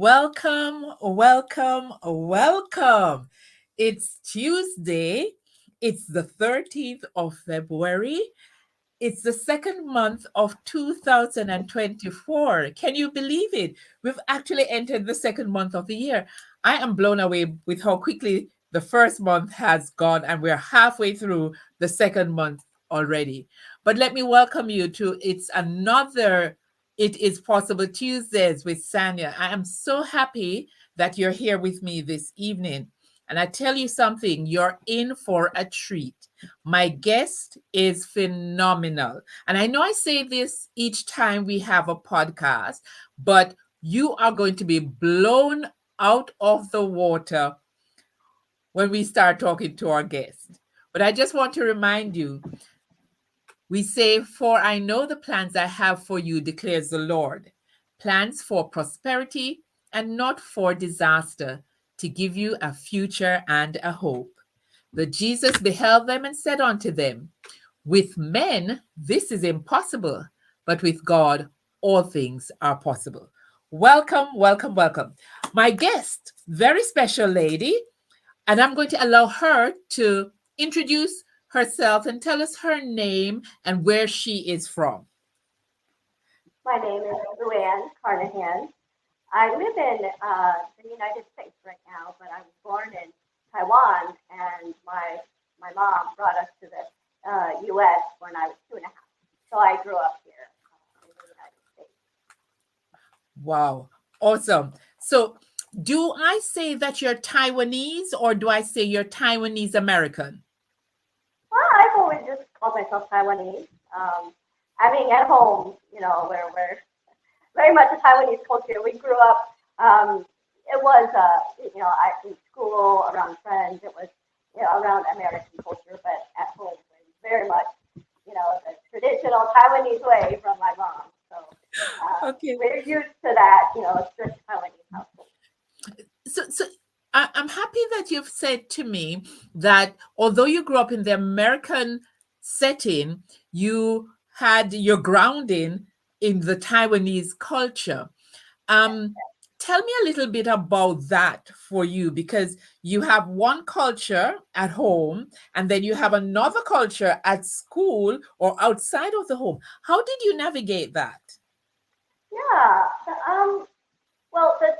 Welcome, welcome, welcome. It's Tuesday. It's the 13th of February. It's the second month of 2024. Can you believe it? We've actually entered the second month of the year. I am blown away with how quickly the first month has gone, and we're halfway through the second month already. But let me welcome you to It Is Possible Tuesdays with Sanya. I am so happy that you're here with me this evening. And I tell you something, you're in for a treat. My guest is phenomenal. And I know I say this each time we have a podcast, but you are going to be blown out of the water when we start talking to our guest. But I just want to remind you, we say, "For I know the plans I have for you, declares the Lord, plans for prosperity and not for disaster, to give you a future and a hope." But Jesus beheld them and said unto them, "With men this is impossible, but with God all things are possible." Welcome, welcome, welcome. My guest, very special lady, and I'm going to allow her to introduce herself and tell us her name and where she is from. My name is Louann Carnahan. I live in the United States right now, but I was born in Taiwan, and my mom brought us to the U.S. when I was 2.5. So I grew up here in the United States. Wow, awesome. So, do I say that you're Taiwanese or do I say you're Taiwanese American? Well, I've always just called myself Taiwanese. I mean, at home, we're very much a Taiwanese culture. We grew up. It was, in school, around friends. It was, around American culture. But at home, we're very much, the traditional Taiwanese way from my mom. So Okay. we're used to that, a strict Taiwanese household. So I'm happy that you've said to me that although you grew up in the American setting, you had your grounding in the Taiwanese culture. Um, Tell me a little bit about that for you, because you have one culture at home and then you have another culture at school or outside of the home. How did you navigate that? Yeah. Well, the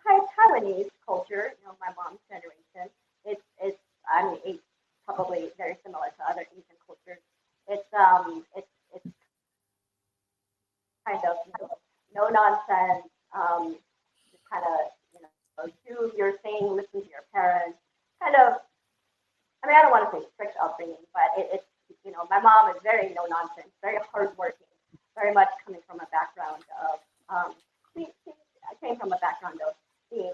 Taiwanese culture, my mom's generation, it's probably very similar to other Asian cultures. It's kind of, no nonsense, just kind of, do your thing, listen to your parents, kind of. I mean, I don't want to say strict upbringing, but my mom is very no nonsense, very hardworking, very much coming from a background of, I came from a background of being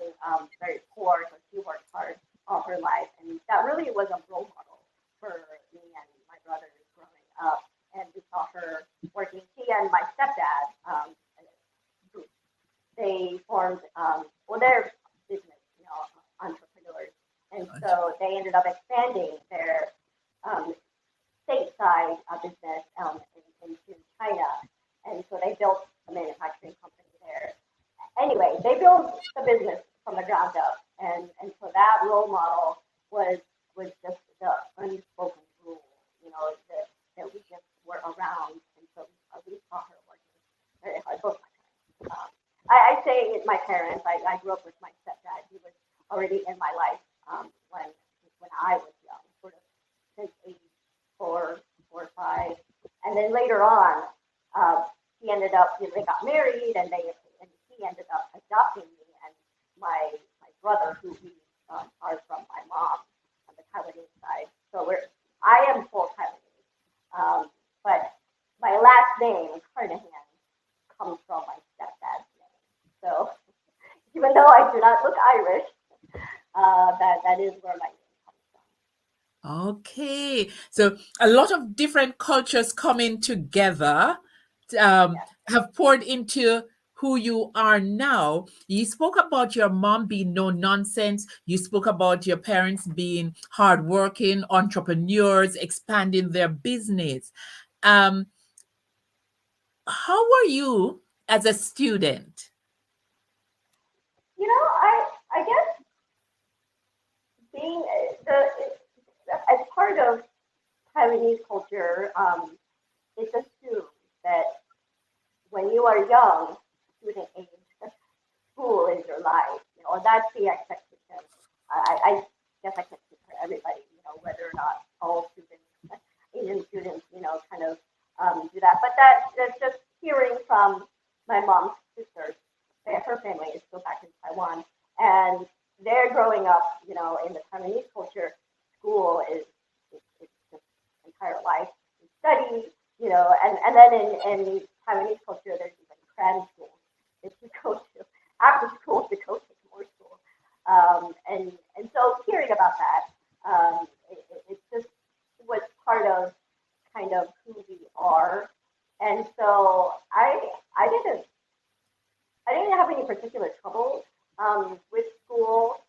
very poor, so she worked hard all her life, and that really was a role model for me and my brothers growing up. And we saw her working. She and my stepdad, they formed, they're business, entrepreneurs, and so they ended up expanding their stateside business into China, and so they built a manufacturing company there. Anyway, they built the business from the ground up, and so that role model was just the unspoken rule, that we just were around, and so we saw her working very hard. Both my parents. I say my parents. I grew up with my stepdad. He was already in my life when I was young, sort of since age 4 or 5, and then later on, he ended up. They got married, and he ended up adopting me and my brother, who we are from my mom on the Taiwanese side. So I am full Taiwanese, but my last name, Carnahan, comes from my stepdad's name. So even though I do not look Irish, that is where my name comes from. Okay. So a lot of different cultures coming together um, Yeah. have poured into who you are now. You spoke about your mom being no nonsense. You spoke about your parents being hardworking entrepreneurs, expanding their business. Um, how were you as a student? I guess being as part of Taiwanese culture, it's assumed that when you are young, student age, school is your life. That's the expectation. I guess I can't speak for everybody. Whether or not all students, Asian students, kind of do that. But that's just hearing from my mom's sisters. Her family is still back in Taiwan, and they're growing up, in the Taiwanese culture. School is it's just entire life. You study, and then in Taiwanese culture, there's even cram school that you go to after school to go take more school. And so hearing about that, it just was part of kind of who we are. And so I didn't have any particular trouble with school,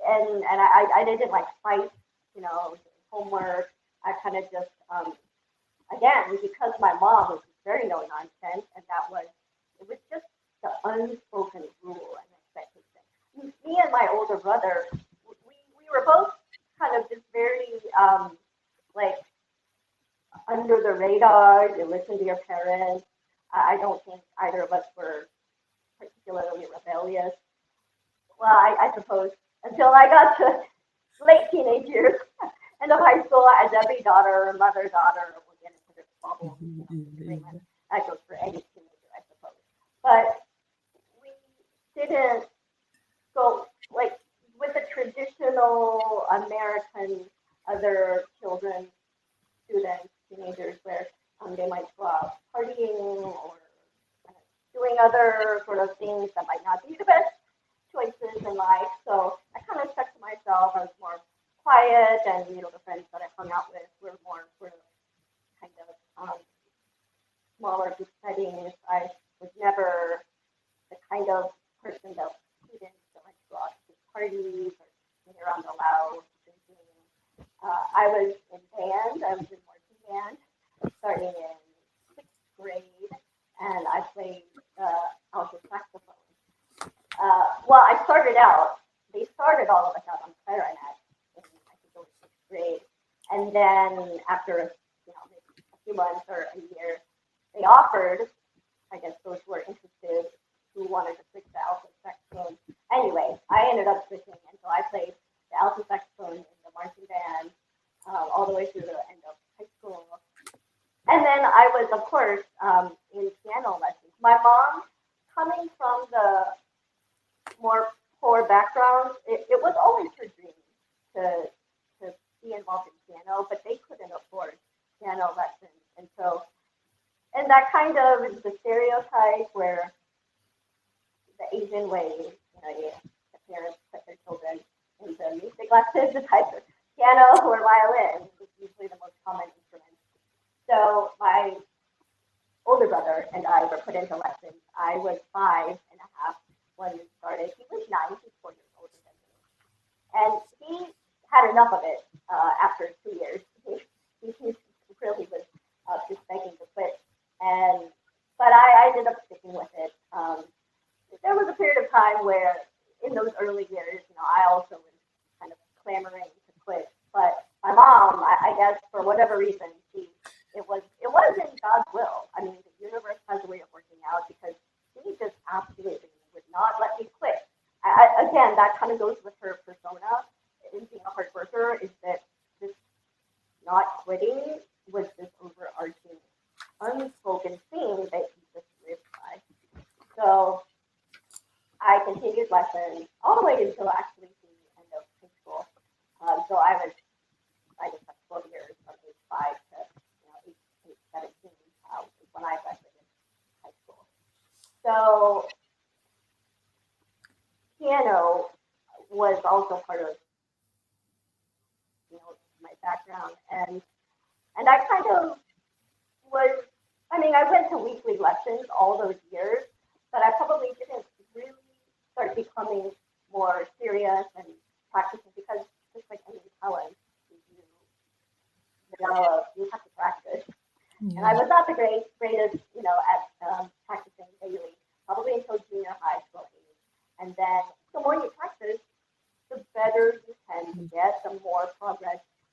and I didn't like fight, homework. I kind of just again, because my mom was very no nonsense, and it was just the unspoken rule and expectation. Me and my older brother, we were both kind of just very like under the radar. You listen to your parents. I don't think either of us were particularly rebellious. Well, I suppose until I got to late teenage years, end of high school, as every daughter, mother, daughter will get into this bubble, disagreement. That goes for any teenager, I suppose. But we didn't go like with the traditional American other children, students, teenagers, where they might go out partying or doing other sort of things that might not be the best choices in life. So I kind of stuck to myself. I was more quiet, and the friends that I hung out with were more sort of kind of smaller group settings. I was never the kind of person that students that like to go out to parties or sit around the loud drinking. I was in band. I was in marching band starting in sixth grade, and I played alto saxophone. Well, I started out. They started all of us out on clarinet in I think it was sixth grade, and then after maybe a few months or a year, they offered, I guess, those who were interested, who wanted to switch to alto saxophone. Anyway, I ended up switching, and so I played the alto saxophone in the marching band all the way through the end of high school. And then I was, of course, in piano lessons. My mom, coming from the more poor background, it was always her dream to be involved in piano, but they couldn't afford piano lessons. And that kind of is the stereotype where the Asian way, the parents put their children into music lessons, the type of piano or violin is usually the most common instrument. So my older brother and I were put into lessons. I was 5.5 when we started. He was 9, he's 4 years older than me. And he had enough of it after 2 years. He really was just begging to quit. But I ended up sticking with it. There was a period of time where in those early years, I also was kind of clamoring to quit. But my mom, I guess for whatever reason, it was in God's will. I mean, the universe has a way of working out because she just absolutely would not let me quit. Again, that kind of goes with her persona. In being a hard worker, is that this not quitting was this overarching, unspoken theme that he just lived by. So I continued lessons all the way until actually the end of high school. So I just had 12 years from age 5 to 8, 17 is when I graduated high school. So piano was also part of my background, and I kind of was. I mean, I went to weekly lessons all those years, but I probably didn't really start becoming more serious and practicing because just like any talent, you develop, you have to practice. Yeah. And I was not the greatest, at practicing daily, probably until junior high school age.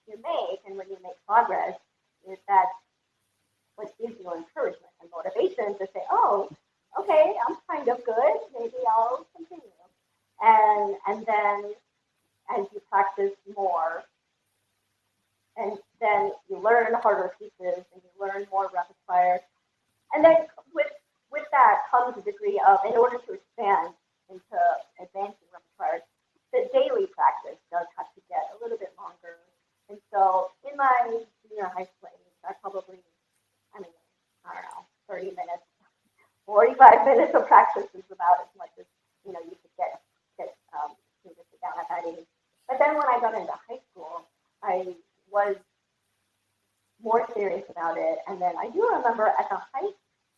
you make and when you make progress is that what gives you encouragement and motivation to say, oh, okay, I'm kind of good. Maybe I'll continue. And then as you practice more, and then you learn harder pieces and you learn more repertoire. And then with that comes a degree of, in order to expand into advancing repertoire, the daily practice does have to get a little bit longer. And so in my junior high school age, I probably, I mean, I don't know, 30 minutes, 45 minutes of practice is about as much as, you know, you could get to sit down at that age. But then when I got into high school, I was more serious about it. And then I do remember at the height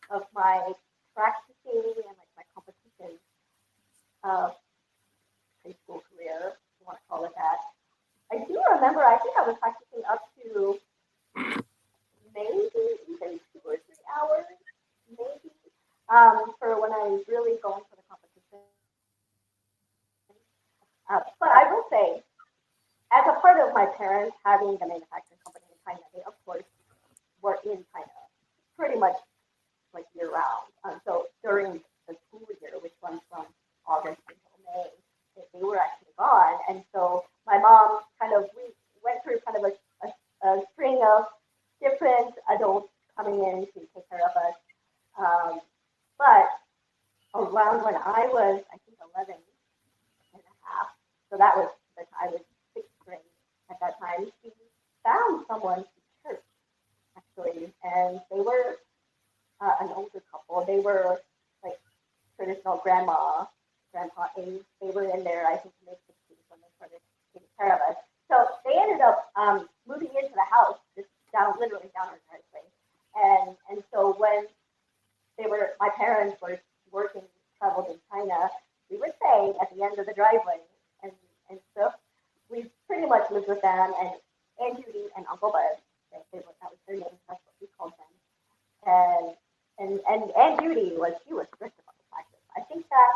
of my practicing and like my competition high school career, if you want to call it that, I do remember I think I was practicing up to maybe even 2 or 3 hours, maybe, for when I was really going for the competition. But I will say, as a part of my parents having the manufacturing company in China, they of course were in China pretty much like year round. So during the school year, which runs from August until May, they were actually gone. And so my mom we went through kind of a string of different adults coming in to take care of us. But around when I was, I think, 11 and a half, so that was I was 6th grade at that time, she found someone to church, actually, and they were an older couple. They were like traditional grandpa age. They were in there, I think, mid-60s when they started taking care of us. So they ended up moving into the house, just literally down our driveway. And so when my parents were working, traveled in China, we would stay at the end of the driveway. And so we pretty much lived with them, and Aunt Judy and Uncle Bud, that was their name, that's what we called them. And Aunt Judy was strict about the practice. I think that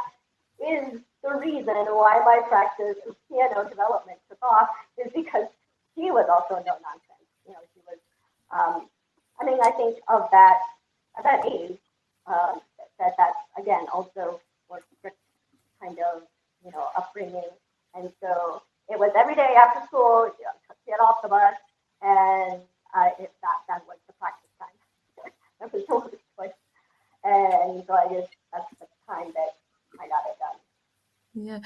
is the reason why my practice of piano development took off, is because she was also no nonsense. You know, she was, I think of that, at that age, that again also was strict kind of, upbringing. And so it was every day after school, get off the bus, and that was the practice time. That was the only choice. And so that's the time that I got it done. Yeah.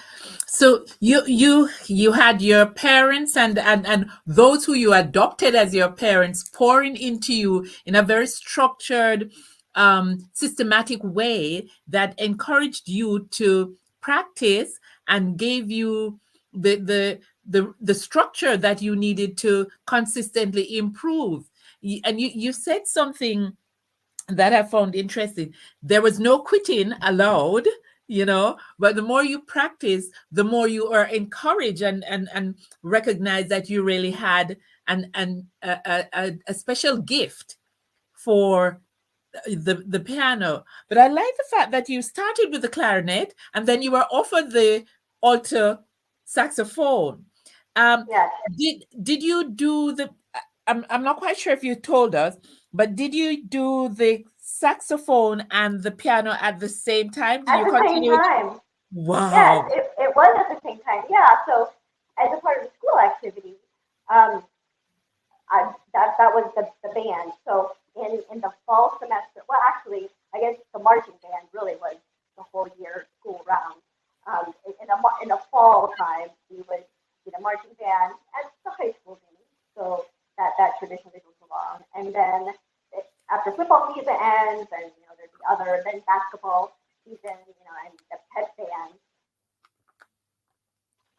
So you had your parents and those who you adopted as your parents pouring into you in a very structured, systematic way that encouraged you to practice and gave you the structure that you needed to consistently improve. And you said something that I found interesting. There was no quitting allowed, but the more you practice, the more you are encouraged and recognize that you really had a special gift for the piano. But I like the fact that you started with the clarinet and then you were offered the alto saxophone. Um, Yes. did you do the? I'm not quite sure if you told us, but did you do the saxophone and the piano at the same time? Did At you the same continue it? time. Yes, Wow. it was at the same time. Yeah. So as a part of the school activity, um, that was the band. So in the fall semester, well, actually, I guess the marching band really was the whole year school round. In the fall time, we would be the marching band at the high school meeting. So that traditionally goes along. And then after football season ends, and there's the other, then basketball season, and the pep band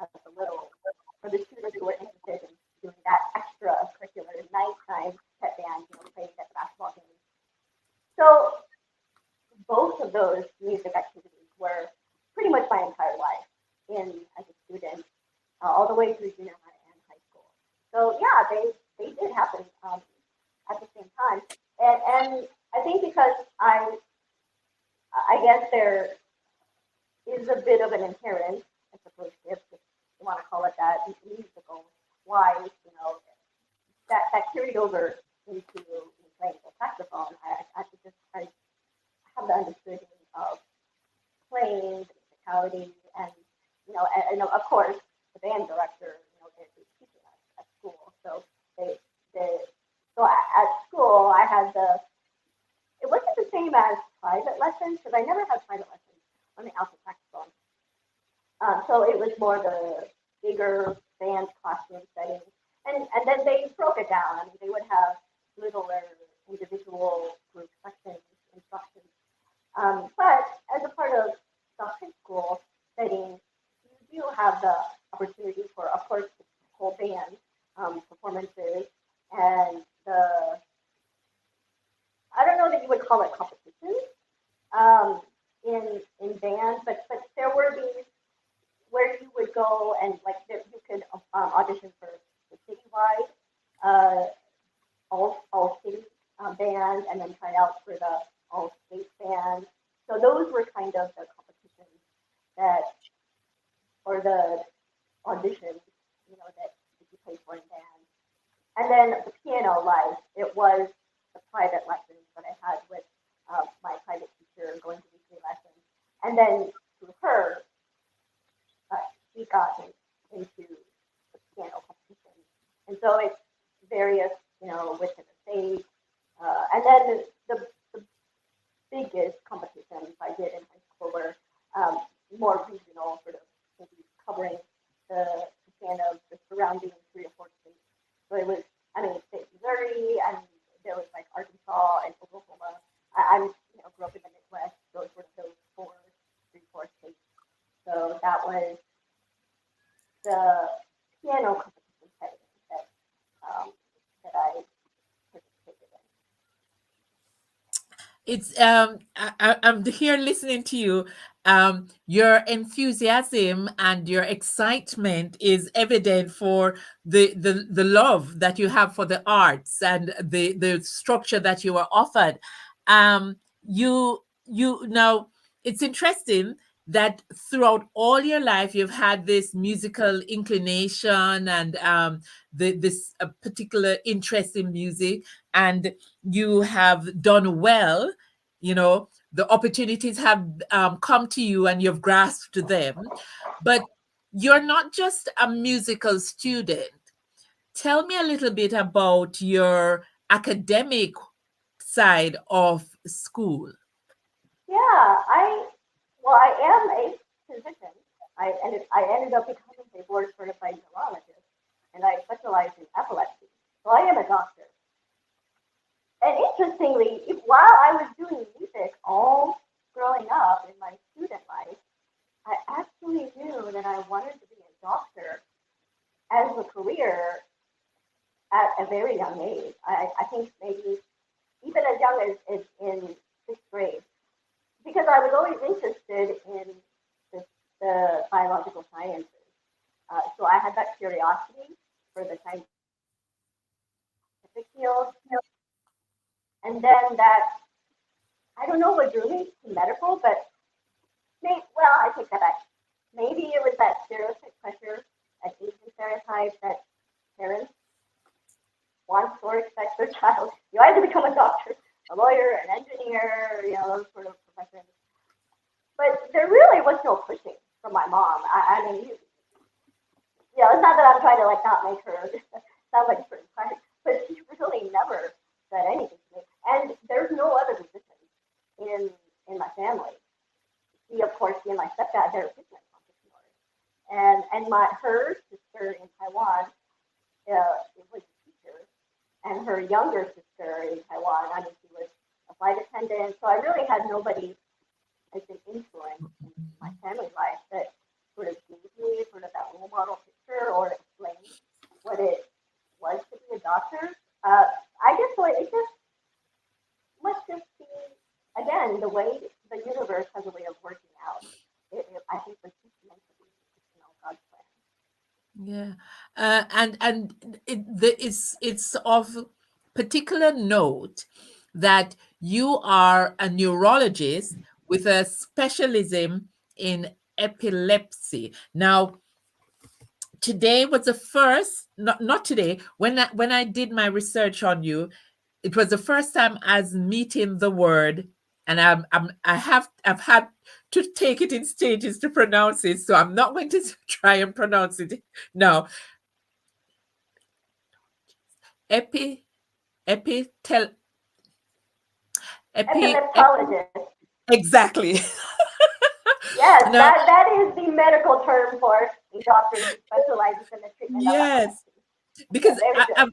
as a little for the students who were interested in doing that extracurricular nighttime pep band, playing at the basketball games. So both of those music activities were pretty much my entire life as a student, all the way through junior high and high school. So yeah, they did happen at the same time, and I think because I guess there is a bit of an inherent, I suppose, if you want to call it that, musical wise, that carried over into playing the saxophone. I have the understanding of playing, the musicality, and and of course the band director, they're teaching us at school. So they so at school I had it wasn't the same as private lessons because I never had private lessons on the alto saxophone. So it was more the bigger band classroom setting, and then they broke it down. I mean, they would have littler individual group sections, instructions. But as a part of the high school setting, you do have the opportunity for, of course, the whole band performances and I don't know that you would call it competitions in band, but there were these where you would go and like you could audition for the citywide uh, all city band and then try out for the all state band. So those were kind of the competitions that or the auditions, that you played for in band. And then the piano life, it was the private lessons that I had with my private teacher going to weekly lessons. And then through her, she got me into the piano competition. And so it's various, within the state. And then the biggest competitions I did in high school were more regional, sort of maybe covering the span of the surrounding 3 or 4 states. So it was, state Missouri, and there was like Arkansas and Oklahoma. I grew up in the Midwest. Those were those 3, 4 states. So that was the piano competition setting that I participated in. It's I'm here listening to you. Your enthusiasm and your excitement is evident for the love that you have for the arts and the structure that you are offered. You now, it's interesting that throughout all your life you've had this musical inclination and this particular interest in music, and you have done well. The opportunities have come to you and you've grasped them, but you're not just a musical student. Tell me a little bit about your academic side of school. Yeah, I am a physician. I ended up becoming a board certified neurologist, and I specialize in epilepsy. So I am a doctor. And interestingly, while I was doing music all growing up in my student life, I actually knew that I wanted to be a doctor as a career at a very young age. I think maybe even as young as in 6th grade, because I was always interested in the biological sciences. So I had that curiosity for the scientific field. And then I don't know what drew me to medical, but I take that back. Maybe it was that stereotype pressure, that Asian stereotype that parents want or expect their child. You either become a doctor, a lawyer, an engineer, those sort of professions. But there really was no pushing from my mom. It's not that I'm trying to not make her sound like a certain type, but she really never said anything to me. And there's no other musicians in my family. She and my stepdad, they're business entrepreneurs. And her sister in Taiwan was a teacher, and her younger sister in Taiwan, she was a flight attendant. So I really had nobody as an influence in my family life that sort of gave me sort of that role model picture or explained what it was to be a doctor. I guess it just must just be, again, the way the universe has a way of working out. I think it's just meant to be, God's plan. Yeah, it's of particular note that you are a neurologist with a specialism in epilepsy. Now, today was the first, not today, when I did my research on you, it was the first time as meeting the word, and I've had to take it in stages to pronounce it, so I'm not going to try and pronounce it now. Epi epitel epi Epileptologist. exactly. Yes, Now, that is the medical term for a doctor who specializes in the treatment of yes, epilepsy. Okay, because very good.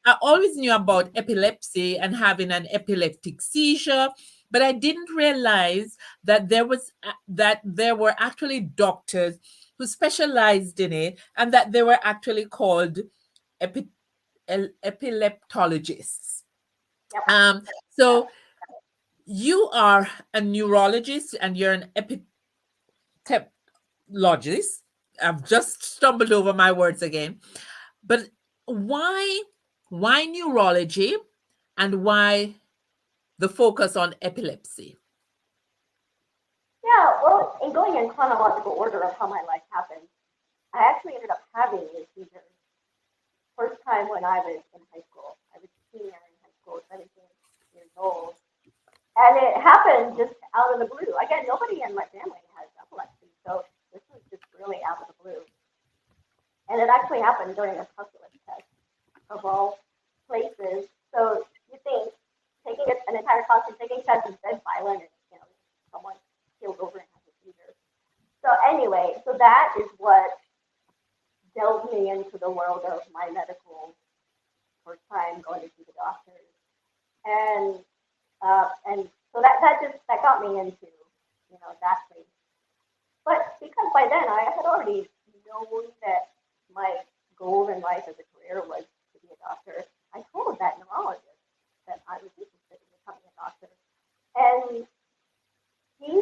I always knew about epilepsy and having an epileptic seizure, but I didn't realize that that there were actually doctors who specialized in it, and that they were actually called epi, epileptologists. Yep. So you are a neurologist and you're an epidemiologist. I've just stumbled over my words again. But why why neurology, and why the focus on epilepsy? Yeah, well, in going in chronological order of how my life happened, I actually ended up having a seizure first time when I was in high school. I was a senior in high school, 17 years old. And it happened just out of the blue. Again, nobody in my family has epilepsy, so this was just really out of the blue. And it actually happened during a calculus test of all places. So you think taking an entire class and taking tests is dead silent, and someone keels over and has a seizure. So anyway, so that is what delved me into the world of my medical first time going to see the doctors, and so that got me into that place. But because by then I had already known that my goal in life as a career was to be a doctor, I told that neurologist that I was interested in becoming a doctor, and he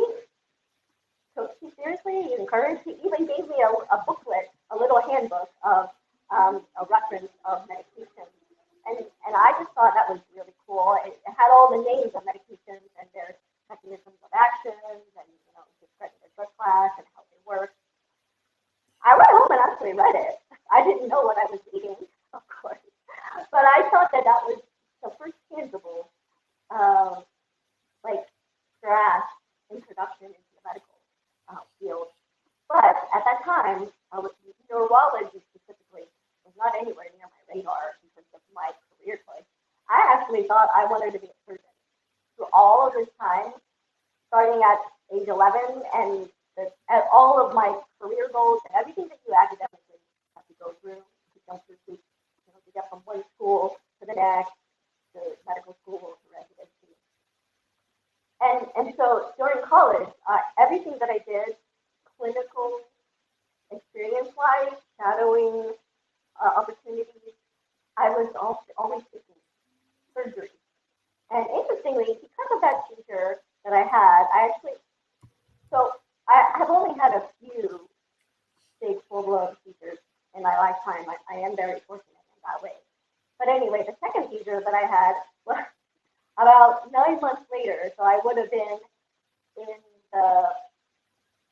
took me seriously. He encouraged. He even gave me a booklet, a little handbook of a reference of medications, and I just thought that was really cool. It had all the names of medications and their mechanisms of actions, and describing their drug class and how they work. I went home and actually read it. I didn't know what I was reading, of course, but I thought that was the first tangible, uh, like, grasp introduction into the medical field. But at that time, neurology specifically was not anywhere near my radar in terms of my career choice. I actually thought I wanted to be a surgeon. Through all of this time, starting at age 11, and at all of my career goals and everything that you academically have to go through to jump through hoops, to get from one school to the next, to medical school to residency. And so during college, everything that I did, clinical experience-wise, shadowing opportunities, I was always taking surgery. And interestingly, because of that seizure that I had, so I have only had a few big full-blown seizures in my lifetime. I am very fortunate in that way. But anyway, the second seizure that I had was about 9 months later. So I would have been in the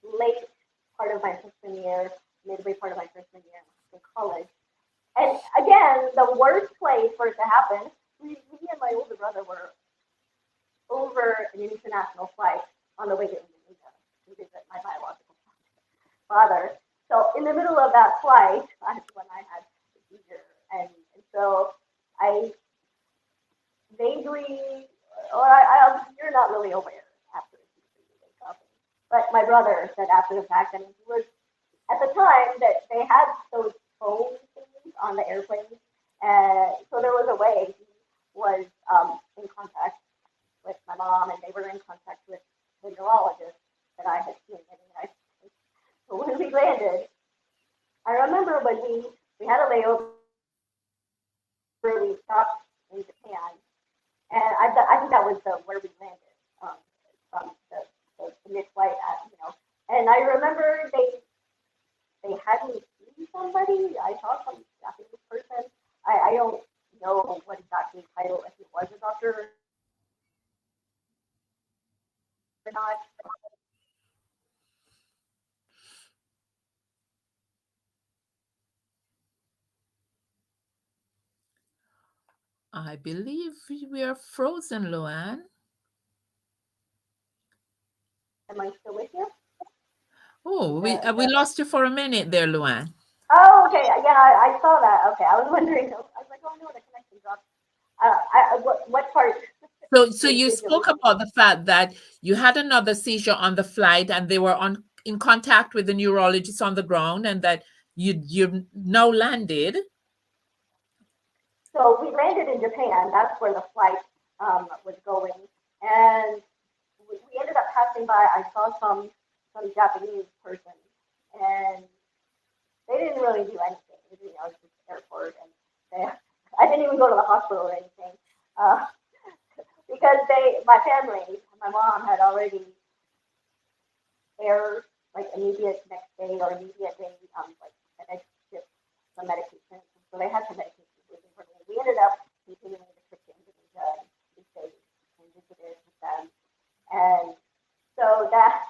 late part of my freshman year, midway part of my freshman year in college. And again, the worst place for it to happen, me and my older brother were over an international flight on the way to Indonesia to visit my biological father. So in the middle of that flight, that's when I had the seizure. And so I vaguely, you're not really aware after a seizure you wake up. But my brother said after the fact, and he was at the time that they had those phone things on the airplanes, so there was a way he was in contact with my mom, and they were in contact with the neurologist that I had seen in the United States. So when we landed, I remember when we had a layover, we stopped in Japan, and I think that was where we landed from the mid-flight, And I remember they had me see somebody. I saw some Japanese person. I don't know what exactly title, if he was a doctor or not. I believe we are frozen, Luann. Am I still with you? Oh, The, we the, lost you for a minute there, Luann. oh, okay. Yeah, I saw that. Okay, I was wondering. I was like, oh no, the connection dropped. What part So you did you spoke lose me? about the fact that you had another seizure on the flight, and they were on in contact with the neurologist on the ground, and that you now landed. So we landed in Japan. That's where the flight was going, and we ended up passing by. I saw some Japanese person, and they didn't really do anything. It was just the airport, and they, I didn't even go to the hospital or anything, uh, because my family, my mom had already air like immediate next day or immediate day, like the next shift, some medication. So they had some medication waiting for me. We ended up continuing the trip to Indonesia, and we stayed and visited with them, and so that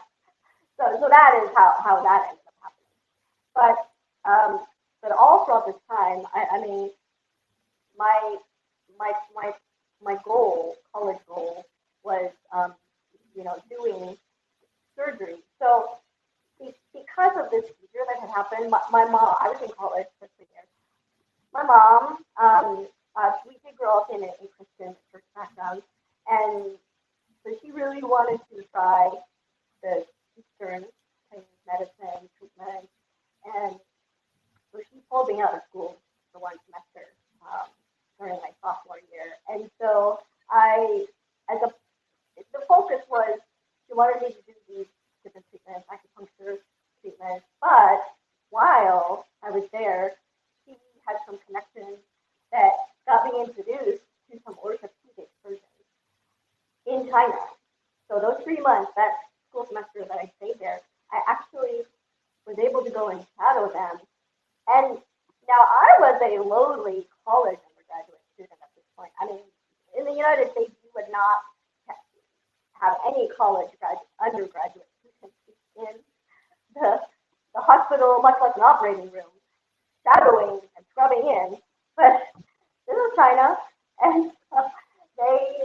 is how that ended up happening. But but all throughout this time, I mean, my my my my goal, college goal, was doing surgery. So because of this seizure that had happened, my mom, I was in college for 3 years. My mom, we did grow up in a Christian church background, and so she really wanted to try the Eastern Chinese medicine treatment, and so she pulled me out of school for one semester during my sophomore year. And so as a, the focus was she wanted me to do these different treatments, acupuncture treatments. But while I was there, she had some connections that got me introduced to some orthopedic surgeons in China. So those 3 months, that school semester that I stayed there, I actually was able to go and shadow them. And now I was a lowly college undergraduate student at this point. I mean, in the United States, you would not have any college undergraduate students in the, the hospital, much less an operating room, shadowing and scrubbing in. But this is China, and they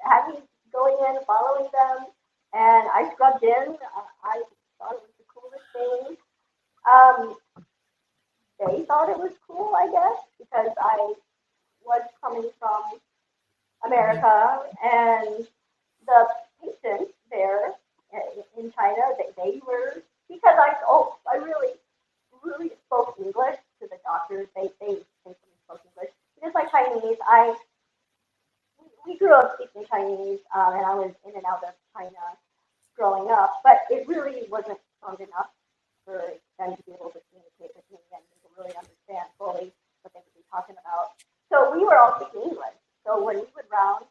had me going in, following them, and I scrubbed in. I thought it was the coolest thing. Um, they thought it was cool, I guess, because I was coming from Yeah. America, and the patients there in China, they were, because I really spoke English to the doctors. They spoke English just like Chinese. We grew up speaking Chinese, and I was in and out of China growing up, but it really wasn't strong enough for them to be able to communicate with me and to really understand fully what they would be talking about. So we were all speaking English. So when we would round,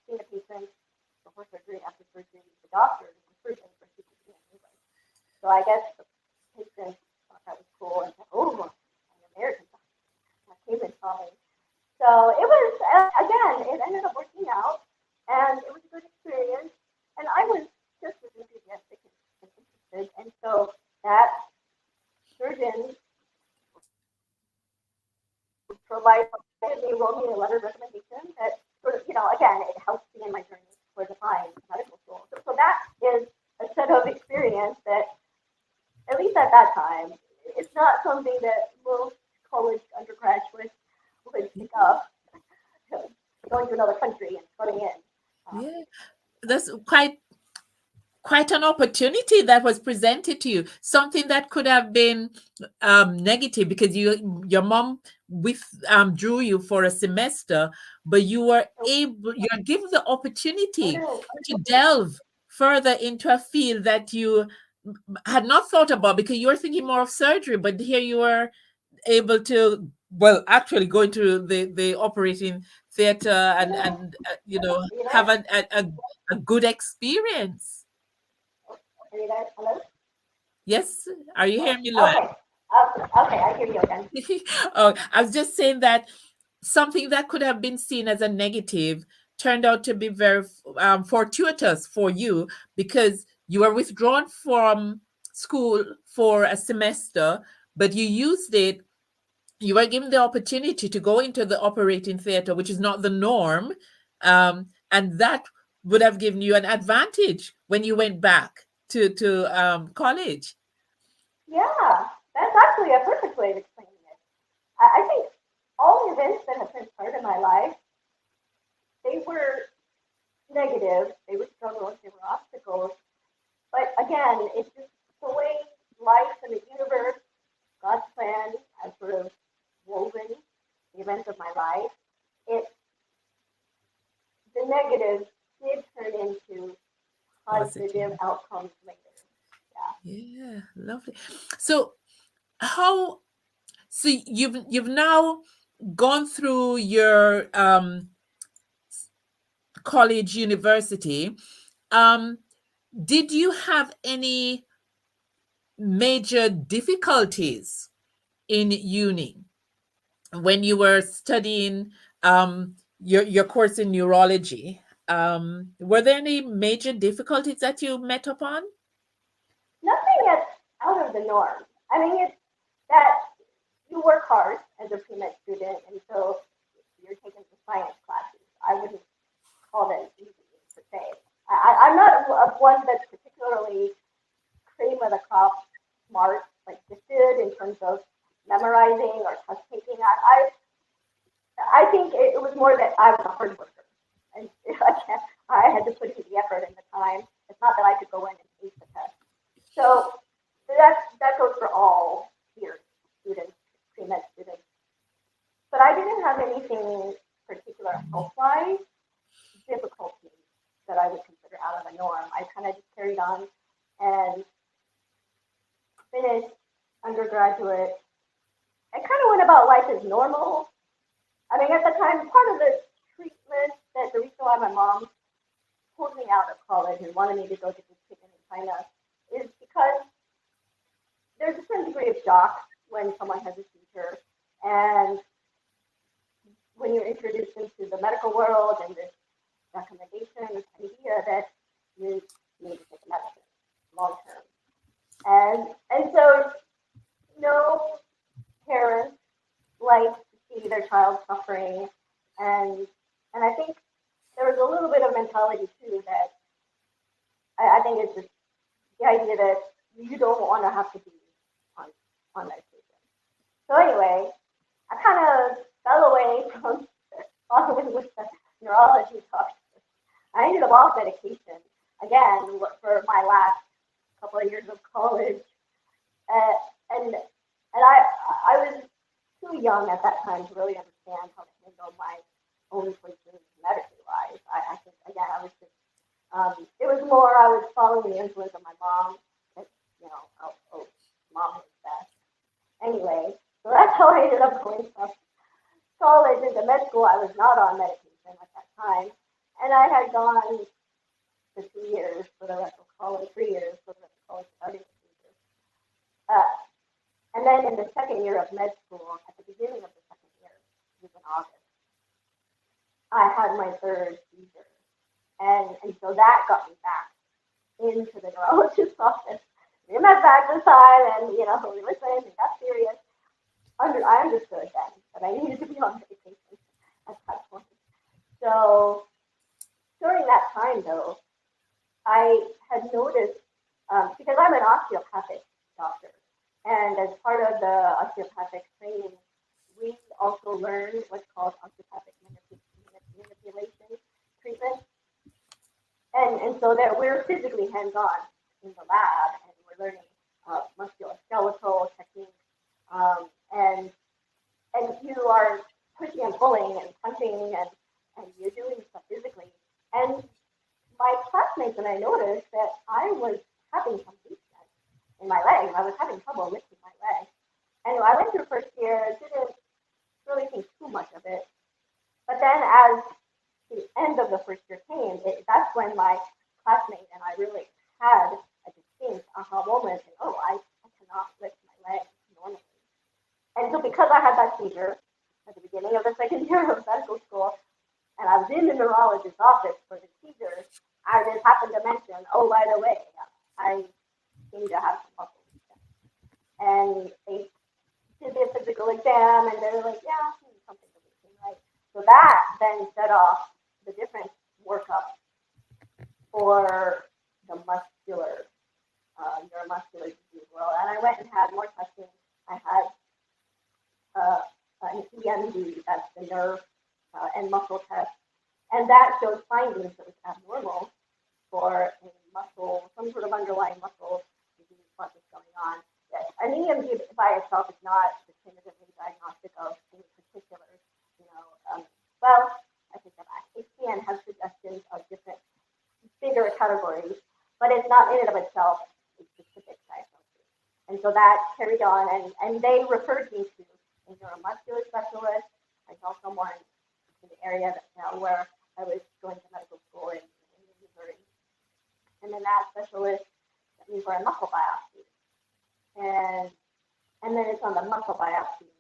seeing the patients before surgery, after surgery, the doctors, the surgeons were speaking English. So I guess the patients thought that was cool and said, "Oh, an American doctor." I came and saw me. So it was, again, it ended up working out, and it was a good experience. And I was just as enthusiastic and interested. And so that surgeon provided me, wrote me a letter of recommendation that sort of, again, it helped me in my journey towards applying to medical school. So that is a set of experience that, at least at that time, it's not something that most college undergraduates would pick up, going to another country and putting in. Um, Yeah, that's quite an opportunity that was presented to you. Something that could have been negative because your mom with drew you for a semester, but you're given the opportunity to delve further into a field that you had not thought about because you were thinking more of surgery, but here you were able to, well, actually go into the operating theater and Are you have there? a good experience. Are you there? Hello? Yes, are you hearing me, Luan? Okay. Okay, I hear you again. Oh, I was just saying that something that could have been seen as a negative turned out to be very fortuitous for you because you were withdrawn from school for a semester, but you used it you were given the opportunity to go into the operating theater, which is not the norm, and that would have given you an advantage when you went back to college. Yeah, that's actually a perfect way of explaining it. I think all the events that have transpired in my life, they were negative, they were struggles, they were obstacles. But again, it's just the way life and the universe, God's plan has sort of woven the events of my life. It the negatives did turn into positive Positive. outcomes later. Yeah. Yeah, lovely. So how so you've now gone through your college university. Um did you have any major difficulties in uni when you were studying your course in neurology? Were there any major difficulties that you met upon? Nothing that's out of the norm. I mean, it's that you work hard as a pre-med student, and so you're taking some science classes. I wouldn't call them easy per se. I'm not one that's particularly cream of the crop smart, like gifted in terms of memorizing or test taking. I think it was more that I was a hard worker, and I had to put in the effort and the time. It's not that I could go in and ace the test. So that goes for all here students, pre-med students. But I didn't have anything particular health-wise difficulties that I would consider out of the norm. I kind of just carried on and finished undergraduate. I kind of went about life as normal. I mean, at the time, part of the treatment that the reason why my mom pulled me out of college and wanted me to go to this treatment in China is because there's a certain degree of shock when someone has a seizure, and when you're introduced into the medical world and this recommendation, this idea that you need to take a medicine long term. And so no parent likes to see their child suffering, and and I think there was a little bit of mentality too that I think it's just the idea that you don't want to have to be on on medication. So anyway, I kind of fell away from following with the neurology talk. I ended up off medication again for my last couple of years of college, uh, and I was too young at that time to really understand how to handle my own choices medically wise. I think again I was just it was more I was following the influence of my mom. That, oh, mom was best. Anyway, so that's how I ended up going from college into med school. I was not on medication at that time, and I had gone for 2 years for the rest of college, 3 years for the rest of college, starting with 3 years. Uh, and then in the second year of med school, at the beginning of the second year, it was in August, I had my third seizure. And so that got me back into the neurologist's office. We met back this time, and we listened and got serious. I understood then that I needed to be on medication at that point. So during that time, though, I had noticed because I'm an osteopathic doctor, and as part of the osteopathic training, we also learned what's called osteopathic manipulation treatment, and so that we're physically hands-on in the lab, and we're learning musculoskeletal techniques, and you are pushing and pulling and punching, and you're doing stuff physically. And my classmates and I noticed that I was having some weakness in my legs. I was having trouble lifting my legs. And I went through first year, didn't really think too much of it. But then as the end of the first year came, that's when my classmate and I really had a distinct aha moment. And, I cannot lift my legs normally. And so because I had that seizure at the beginning of the second year of medical school, and I was in the neurologist's office for the seizure, I just happened to mention, by the way, I seem to have some muscle weakness. And they did the physical exam, and they were like, yeah, something to be right. So that then set off the different workup for the neuromuscular disease world. And I went and had more testing. I had an EMG, that's the nerve and muscle test, and that showed findings that was abnormal for a muscle, some sort of underlying muscle disease process going on. An EMG by itself is not definitively diagnostic of any particular, well, I take that back. It can have suggestions of different bigger categories, but it's not in and of itself a specific diagnosis. And so that carried on, and they referred me to a neuromuscular specialist. I saw someone in the area where I was going to medical school in Missouri. And then that specialist sent me for a muscle biopsy. And then it's on the muscle biopsy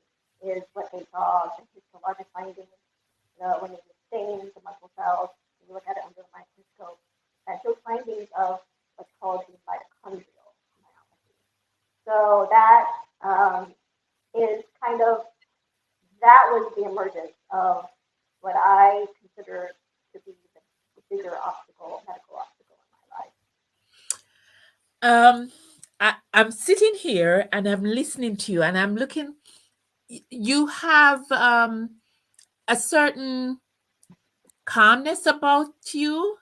is what they saw, the histologic findings, when they stain the muscle cells, you look at it under the microscope, that shows findings of what's called a mitochondrial myopathy. So that is kind of, that was the emergence of what I consider to be the bigger obstacle, medical obstacle in my life. I'm sitting here and I'm listening to you and I'm looking. You have a certain calmness about you,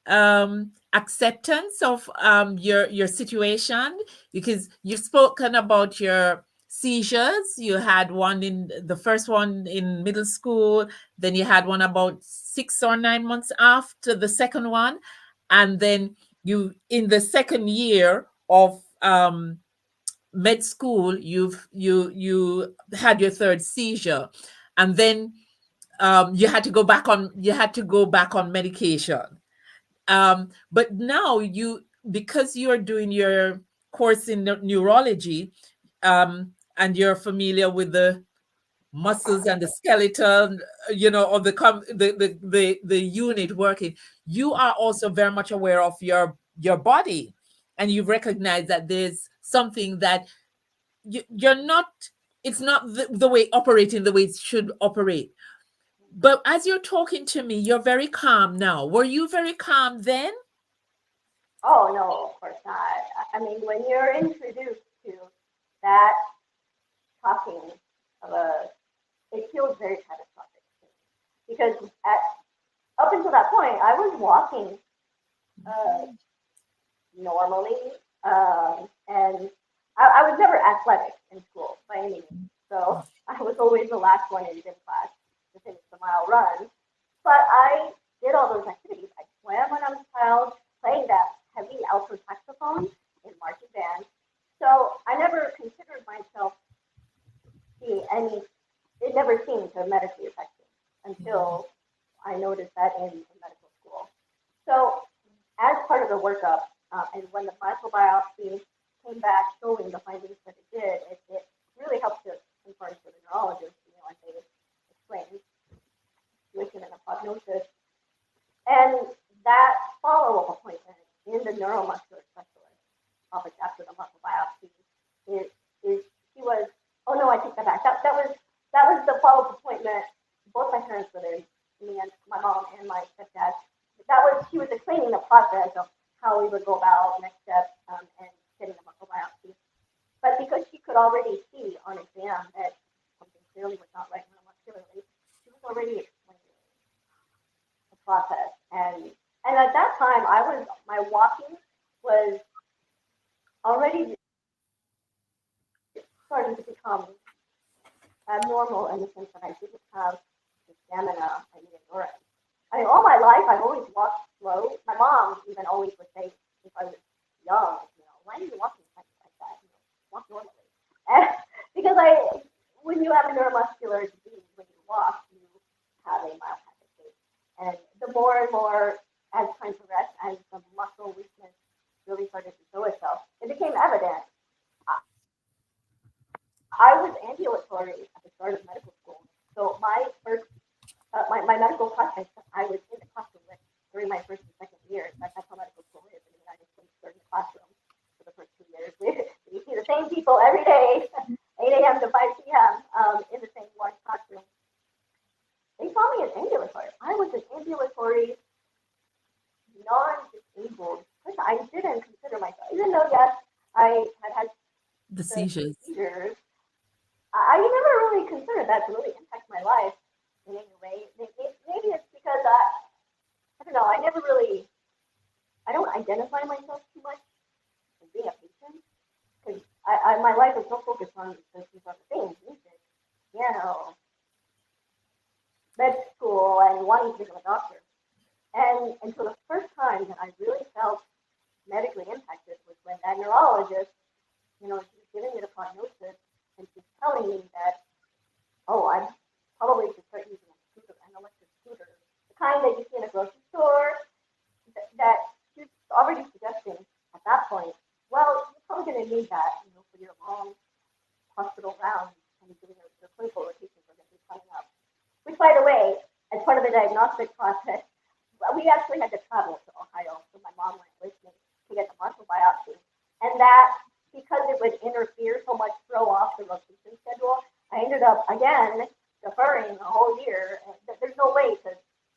acceptance of your situation, because you've spoken about your seizures. You had one in the first one in middle school, then you had one about 6 or 9 months after the second one, and then you in the second year of med school you had your third seizure, and then you had to go back on medication. But now because you're doing your course in neurology, and you're familiar with the muscles and the skeleton, of the unit working, you are also very much aware of your body, and you recognize that there's something that you're not. It's not the way operating the way it should operate. But as you're talking to me, you're very calm now. Were you very calm then? Oh, no, of course not. I mean, when you're introduced to that talking it feels very catastrophic. Because up until that point, I was walking normally, and I was never athletic in school by any means. So I was always the last one in gym class to finish the mile run. But I did all those activities. I swam when I was a child, playing that heavy alto saxophone in marching band. So I never considered myself being it never seemed to medically affect me until I noticed that in medical school. So as part of the workup, and when the microbiopsy came back showing the findings that it did, it really helped to confirm to the neurologist, and they explained the situation and the prognosis. And that follow-up appointment in the neuromuscular specialist office after the muscle biopsy is she was, oh no, I take that back. That was the follow-up appointment. Both my parents were there, me and my mom and my stepdad. She was explaining the process of how we would go about next steps, and getting the muscle biopsy. But because she could already see on exam that something clearly was not right neuromuscularly, she was already explaining the process. And at that time, my walking was already starting to become abnormal in the sense that I didn't have the stamina and the endurance. I mean, all my life, I've always walked slow. My mom even always would say, if I was young, why are you walking like that? Walk normally. And because when you have a neuromuscular disease, when you walk, you have a myopathic gait. And the more and more, as time progressed, as the muscle weakness really started to show itself, it became evident. I was ambulatory at the start of medical school. So my first, my medical classmates, I was in the classroom with during my first and second years. That's how medical school is in the United States. You're in the classroom for the first 2 years. You see the same people every day, 8 a.m. to 5 an ambulatory. I was an ambulatory non-disabled person. I didn't consider myself, even though yes, I had The the seizures. seizures. I never really considered that to really impact my life in any way. Maybe it's because I don't know. I never really. I don't identify myself too much as being a patient because my life is so focused on these other things, music, piano, med school, and wanting to become a doctor. And so the first time that I really felt medically impacted was when that neurologist, she was giving me the prognosis and she's telling me that, oh, I probably should start using a scooter, an electric scooter, the kind that you see in a grocery store, that she's already suggesting at that point, well, you're probably going to need that, for your long hospital rounds and doing your clinical rotations are going to be coming up. Which, by the way, as part of the diagnostic process, we actually had to travel to Ohio, so my mom went with me to get the muscle biopsy. And that, because it would interfere so much, throw off the rotation schedule, I ended up, again, deferring a whole year. And there's no way to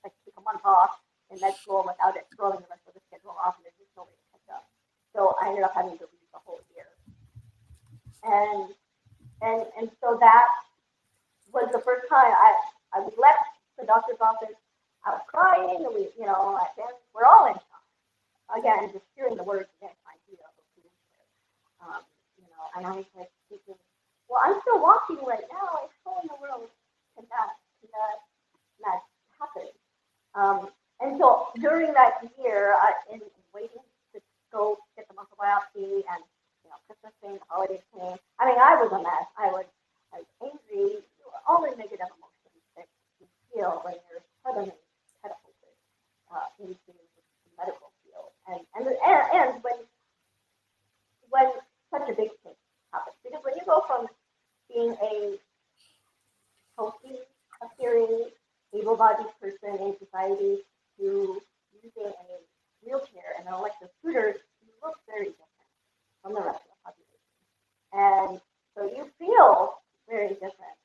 take a month off in med school without it throwing the rest of the schedule off, and there's just no way to catch up. So I ended up having to leave the whole year. And so that was the first time I was left the doctor's office. I was crying, and we're all in shock. Again, just hearing the words again, my idea of and I was like thinking, well, I'm still walking right now. Like, how in the world can that happen? And so during that year, in waiting to go get the muscle biopsy, and Christmas came, the holidays came. I mean, I was a mess. I was angry, all the negative emotions that you feel when you're suddenly catapulted into the medical field, and when such a big change happens, because when you go from being a healthy, appearing, able-bodied person in society to using a wheelchair and an electric scooter, you look very different from the rest of the population, and so you feel very different.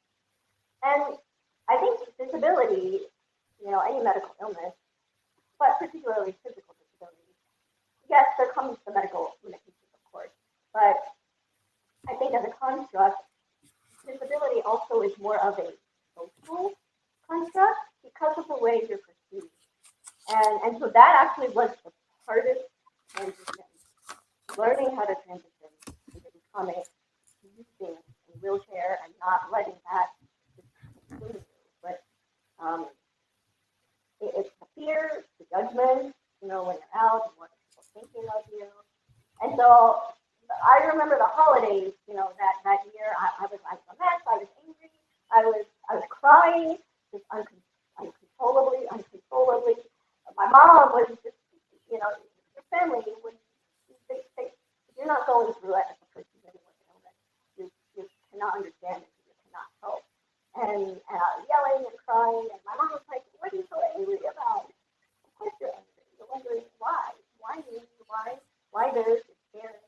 And I think disability, any medical illness, but particularly physical disability, yes, there comes the medical limitations, of course, but I think as a construct, disability also is more of a social construct because of the way you're perceived. And so that actually was the hardest transition, learning how to transition into becoming, using a wheelchair and not letting that consume you. But it's the fear, the judgment, when you're out, and what are people thinking of you. And so I remember the holidays, that year, I was a mess, I was angry, I was crying, just uncontrollably. My mom was just, your family, when you're not going through it as a person living with an illness, you cannot understand it, you cannot help. And I was yelling and crying, and my mom was like, what are you so angry about? Of course you're angry. You're wondering why. Why me? Why this? It's scary.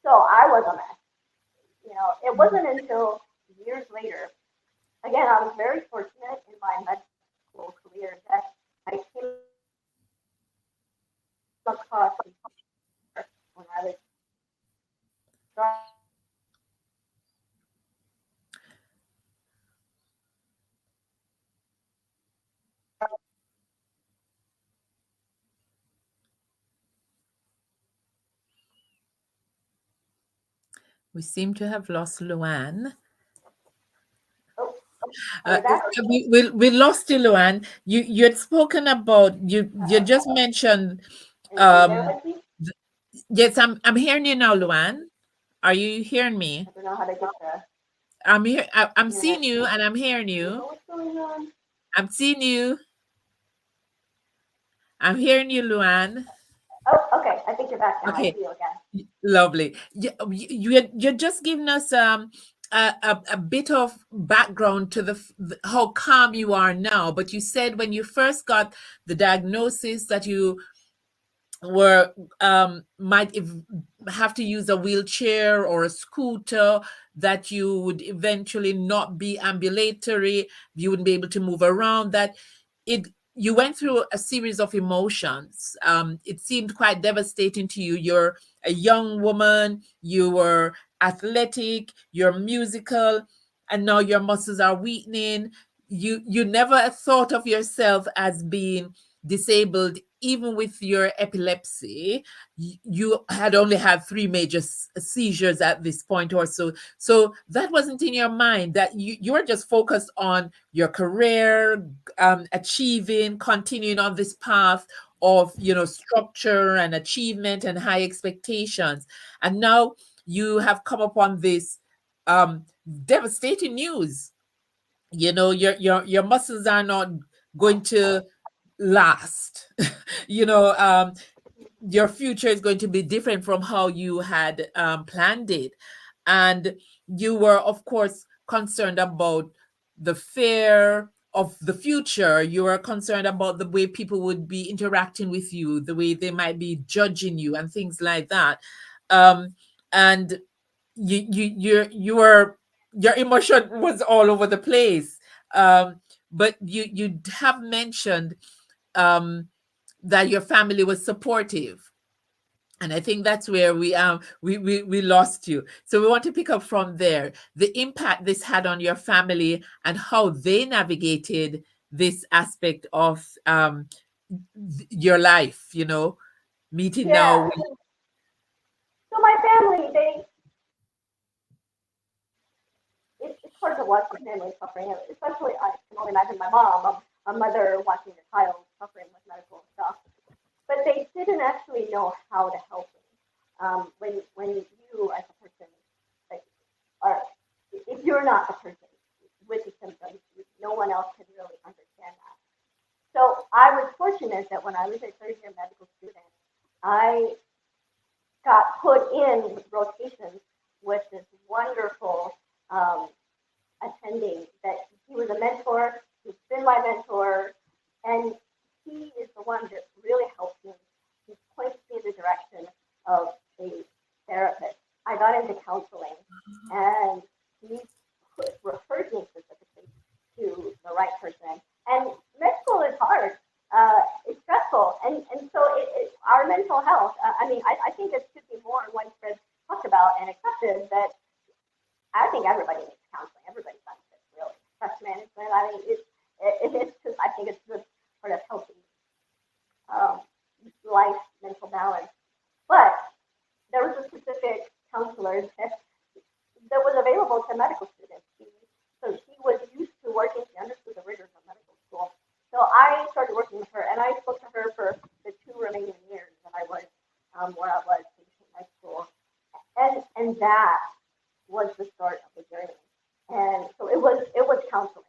So I was a mess. It wasn't until years later, again, I was very fortunate in my med school career that I came across when I was We seem to have lost Luann. oh, are we back? We lost you, Luann. You had spoken about you just mentioned. Are you there Um, with me? yes, I'm hearing you now, Luann. Are you hearing me? I don't know how to get the I'm here. I'm seeing internet. you, and I'm hearing Do you you. know what's going on? I'm seeing you. I'm hearing you, Luann. Oh, okay. I think you're back now. I Okay, see you again. lovely. You're just giving us a bit of background to how calm you are now. But you said when you first got the diagnosis that you were might have to use a wheelchair or a scooter, that you would eventually not be ambulatory, you wouldn't be able to move around, that it you went through a series of emotions. It seemed quite devastating to you. You're a young woman, you were athletic, you're musical, and now your muscles are weakening. You never thought of yourself as being disabled, even with your epilepsy. You had only had three major seizures at this point or so. So that wasn't in your mind, that you were just focused on your career, achieving, continuing on this path of, structure and achievement and high expectations. And now you have come upon this um, devastating news. Your muscles are not going to last. you know, um, your future is going to be different from how you had planned it. And you were, of course, concerned about the fear of the future. You were concerned about the way people would be interacting with you, the way they might be judging you, and things like that. And you were your emotion was all over the place. But you have mentioned um, that your family was supportive, and I think that's where we lost you. So we want to pick up from there, the impact this had on your family and how they navigated this aspect of your life, meeting now Yeah. with. So my family, it's hard to watch my family suffering, especially I can only imagine my mom, a mother watching a child suffering with medical stuff. But they didn't actually know how to help me. When you as a person, like, are, if you're not the person with the symptoms, no one else can really understand that. So I was fortunate that when I was a third year medical student, I got put in rotations with this wonderful um, attending that he was a mentor. He's been my mentor, and he is the one that really helped me. He points me in the direction of a therapist. I got into counseling, and he referred me specifically to the right person. And med school is hard. It's stressful, and so our mental health. I think it should be more widespread talked about and accepted that I think everybody needs counseling. Everybody benefits really. Stress management. It's just, I think it's just part of healthy um, life, mental balance. But there was a specific counselor that was available to medical students. So she was used to working. She understood the rigors of medical school. So I started working with her, and I spoke to her for the 2 remaining years that I was where I was in high school, and that was the start of the journey. And so it was counseling.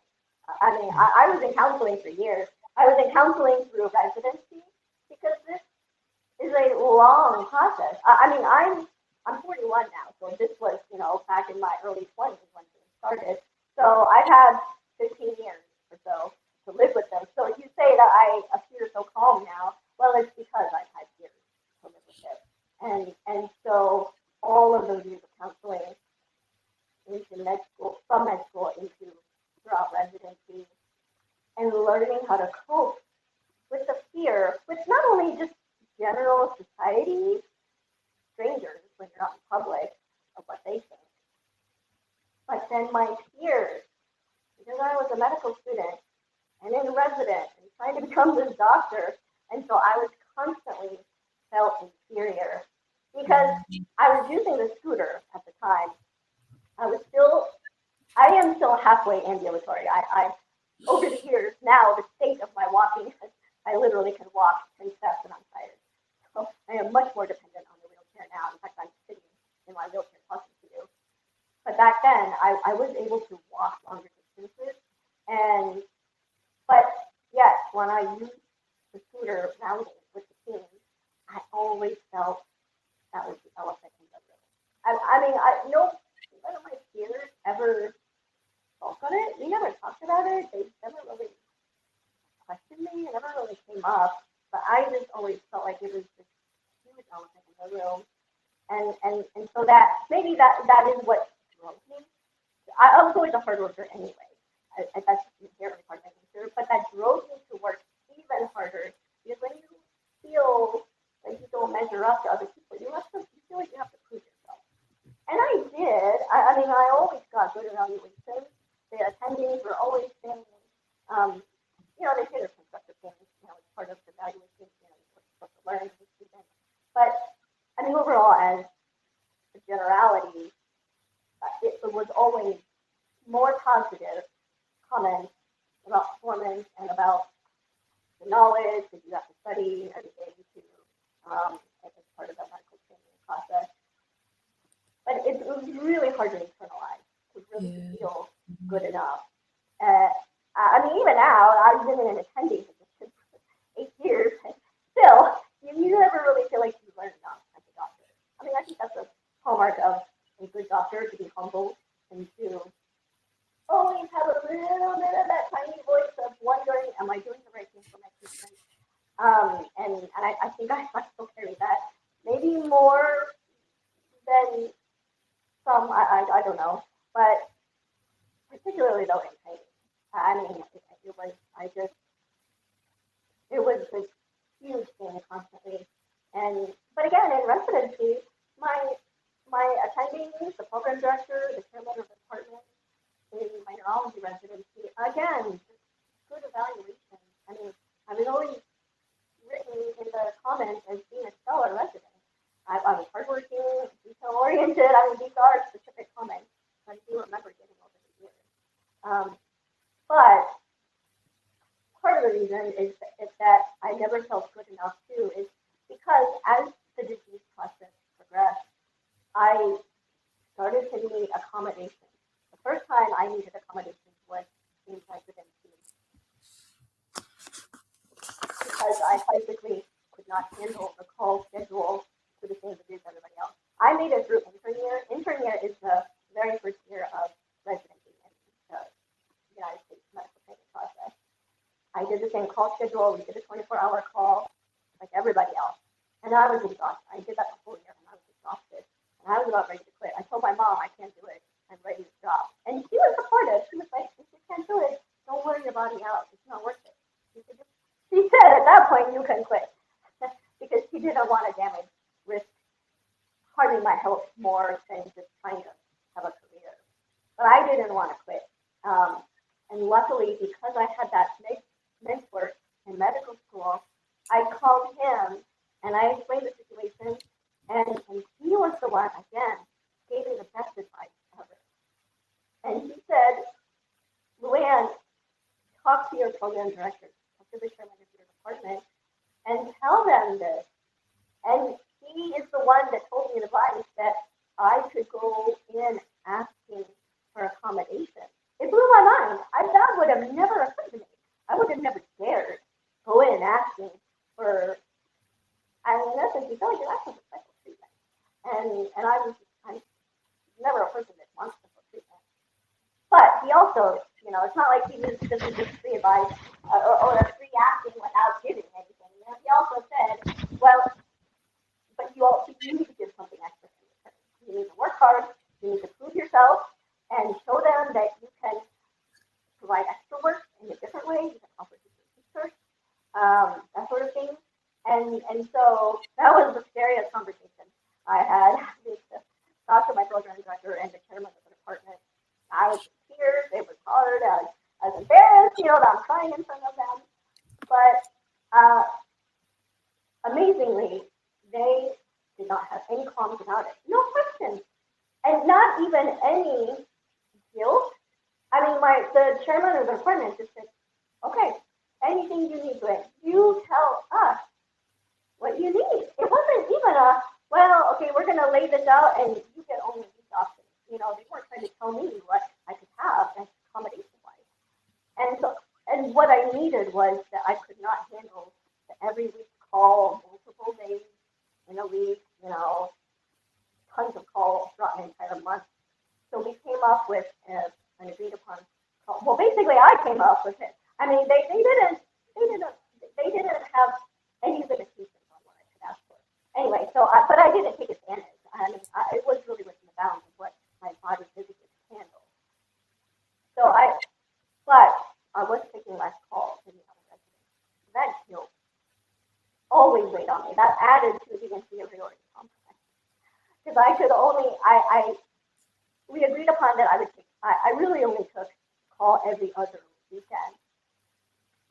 I was in counseling for years. I was in counseling through residency because this is a long process. I'm 41 now, so this was back in my early 20s when things started. So I've had 15 years or so to live with them. So you say that I appear so calm now. Well, it's because I've had years to live with it, and so all of those years of counseling into med school, from med school into throughout residency, and learning how to cope with the fear, with not only just general society, strangers when you're out in public of what they think, but then my peers, because I was a medical student and in resident and trying to become this doctor, and so I was constantly felt inferior because I was using the scooter at the time. I was still, I am still halfway ambulatory. I over the years now, the state of my walking, I literally can walk 10 steps and I'm tired. So I am much more dependent on the wheelchair now. In fact, I'm sitting in my wheelchair talking to you. But back then, I was able to walk longer distances. And, but yes, when I used the scooter nowadays with the team, I always felt that was the elephant in the room. No, none of my peers ever spoke on it. We never talked about it. They never really questioned me. It never really came up. But I just always felt like it was this huge elephant in the room. And so that maybe that is what drove me. I was always a hard worker anyway. That's inherently part of my nature. But that drove me to work harder because when you feel like you don't measure up to other people, you feel like you have to prove yourself. And I did. I mean, I always got good evaluations. The attendings were always saying, they say there's constructive things, it's part of the evaluation, you're supposed to learn as a student. But I mean, overall, as a generality, it was always more positive comments about performance and about the knowledge that you have to study every day as part of the medical training process. But it was really hard to internalize, to really feel good enough. I mean, even now, I've been in an attending position for 8 years, and still, you never really feel like you learned enough as a doctor. I mean, I think that's a hallmark of a good doctor, to be humble and to always have a little bit of that tiny voice of wondering, am I doing the right thing for my patient? And I think I still carry that, maybe more than some, I don't know, but particularly though in training. I mean, it was this huge thing constantly. But again, in residency, my attendings, the program director, the chairman of the department, in my neurology residency, again, good evaluation. I mean, I was always written in the comments as being a stellar resident. I was hardworking, detail-oriented. I mean, these are specific comments I do remember getting over the years. But part of the reason is that I never felt good enough, too, is because as the disease process progressed, I started to need accommodations. The first time I needed accommodations was in residency because I physically could not handle the call schedule to the same degree as everybody else. I made it through intern year. Intern year is the very first year of residency in the United States medical training process. I did the same call schedule. We did a 24-hour call like everybody else. And I was exhausted. I did that the whole year and I was exhausted. And I was about ready to quit. I told my mom, I can't do it. I'm ready to drop. And she was supportive. She was like, if you can't do it, don't wear your body out. It's not worth it. She said at that point, you can quit. Because she didn't want to risk harming my health more than just trying to have a career. But I didn't want to quit. And luckily, because I had that mentor in medical school, I called him and I explained the situation. And he was the one, again, gave me the best advice ever. And he said, Louann, talk to your program director, talk to the chairman of your department, and tell them this. And he is the one that told me the advice that I could go in asking for accommodation. It blew my mind. That would have never occurred to me. I would have never dared go in asking for, in essence, you feel like you're asking for special treatment. And I'm never a person that wants special treatment. But he also, it's not like he just free advice or a free asking without giving anything. He also said, well, but you need to give something extra in return. You need to work hard. You need to prove yourself and show them that you can provide extra work in a different way. You can offer different research, that sort of thing. And so that was the scariest conversation I had to talk to my program director and the chairman of the department. I was in tears. It was hard. I was embarrassed, that I'm crying in front of them. But amazingly, they did not have any qualms about it. No questions. And not even any guilt. I mean, the chairman of the department just said, okay, anything you need, Glenn, you tell us what you need. It wasn't even okay, we're going to lay this out and you get only these options. They weren't trying to tell me what I could have accommodation-wise. And what I needed was that I could not handle the every week call, multiple days in a week, tons of calls throughout an entire month. So we came up with an agreed upon call. Well, basically, I came up with it. I mean, they didn't have any limitations on what I could ask for. Anyway, but I didn't take advantage. I mean, it was really within the bounds of what my body physically could handle. But I was taking less calls than the other residents. That killed that added to the inferiority complex. Because I could only, we agreed upon that I would take, I really only took call every other weekend.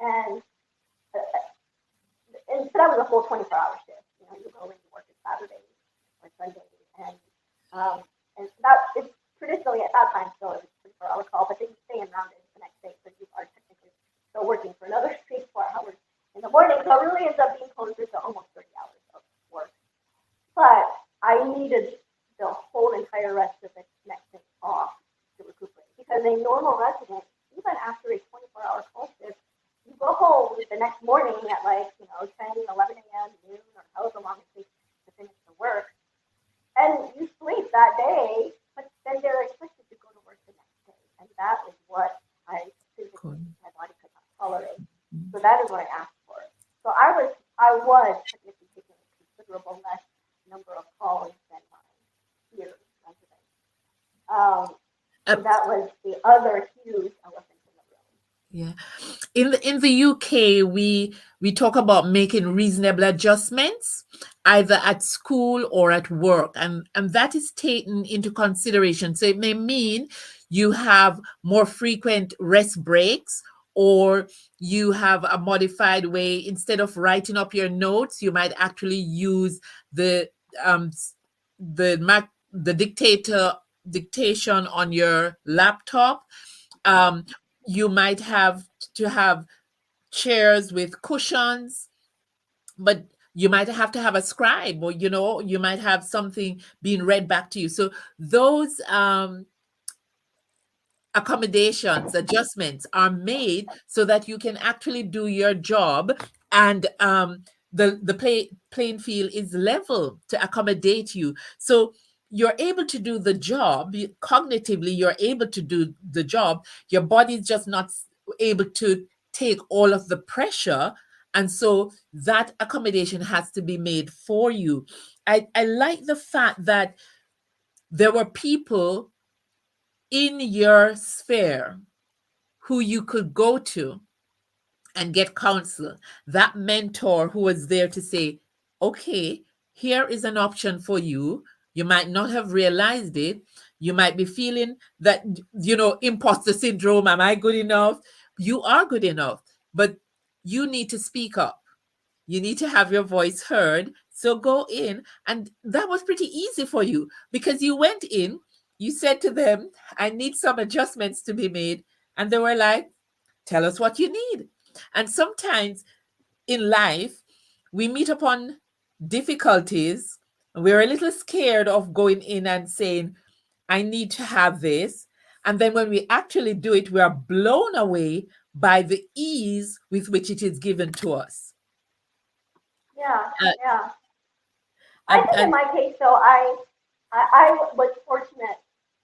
And, and so that was a full 24-hour shift. You know, you go in, you work on Saturday or Sunday. And that is traditionally at that time still it was a 24-hour call, but then you stay in rounded the next day, so you are technically still working for another 3-4 hours in the morning. So it really ends up being closer to almost 30 hours of work. But I needed the whole entire rest of the next day off to recuperate. Because a normal resident, even after a 24-hour call shift, you go home the next morning at 10, 11 a.m., noon, or however long it takes to finish the work. And you sleep that day, but then they're expected to go to work the next day. And that is what I physically, my body could not tolerate. So that is what I asked for. So I was technically taking a considerable less number of calls than my peers residents. So that was the other huge elephant in the room. Yeah. In the UK, we talk about making reasonable adjustments either at school or at work, and that is taken into consideration. So it may mean you have more frequent rest breaks, or you have a modified way. Instead of writing up your notes, you might actually use the the dictation on your laptop. You might have to have chairs with cushions, but you might have to have a scribe, or you might have something being read back to you. So those accommodations, adjustments are made so that you can actually do your job, and the playing field is level to accommodate you. So you're able to do the job cognitively, you're able to do the job. Your body is just not able to take all of the pressure, and so that accommodation has to be made for you. I like the fact that there were people in your sphere who you could go to and get counsel, that mentor who was there to say, okay, here is an option for you. You might not have realized it. You might be feeling that, imposter syndrome. Am I good enough? You are good enough, but you need to speak up. You need to have your voice heard. So go in. And that was pretty easy for you because you went in, you said to them, I need some adjustments to be made. And they were like, tell us what you need. And sometimes in life, we meet upon difficulties. We're a little scared of going in and saying, I need to have this. And then when we actually do it, we are blown away by the ease with which it is given to us. Yeah, Uh, yeah. I and, think in and my case, though, I was fortunate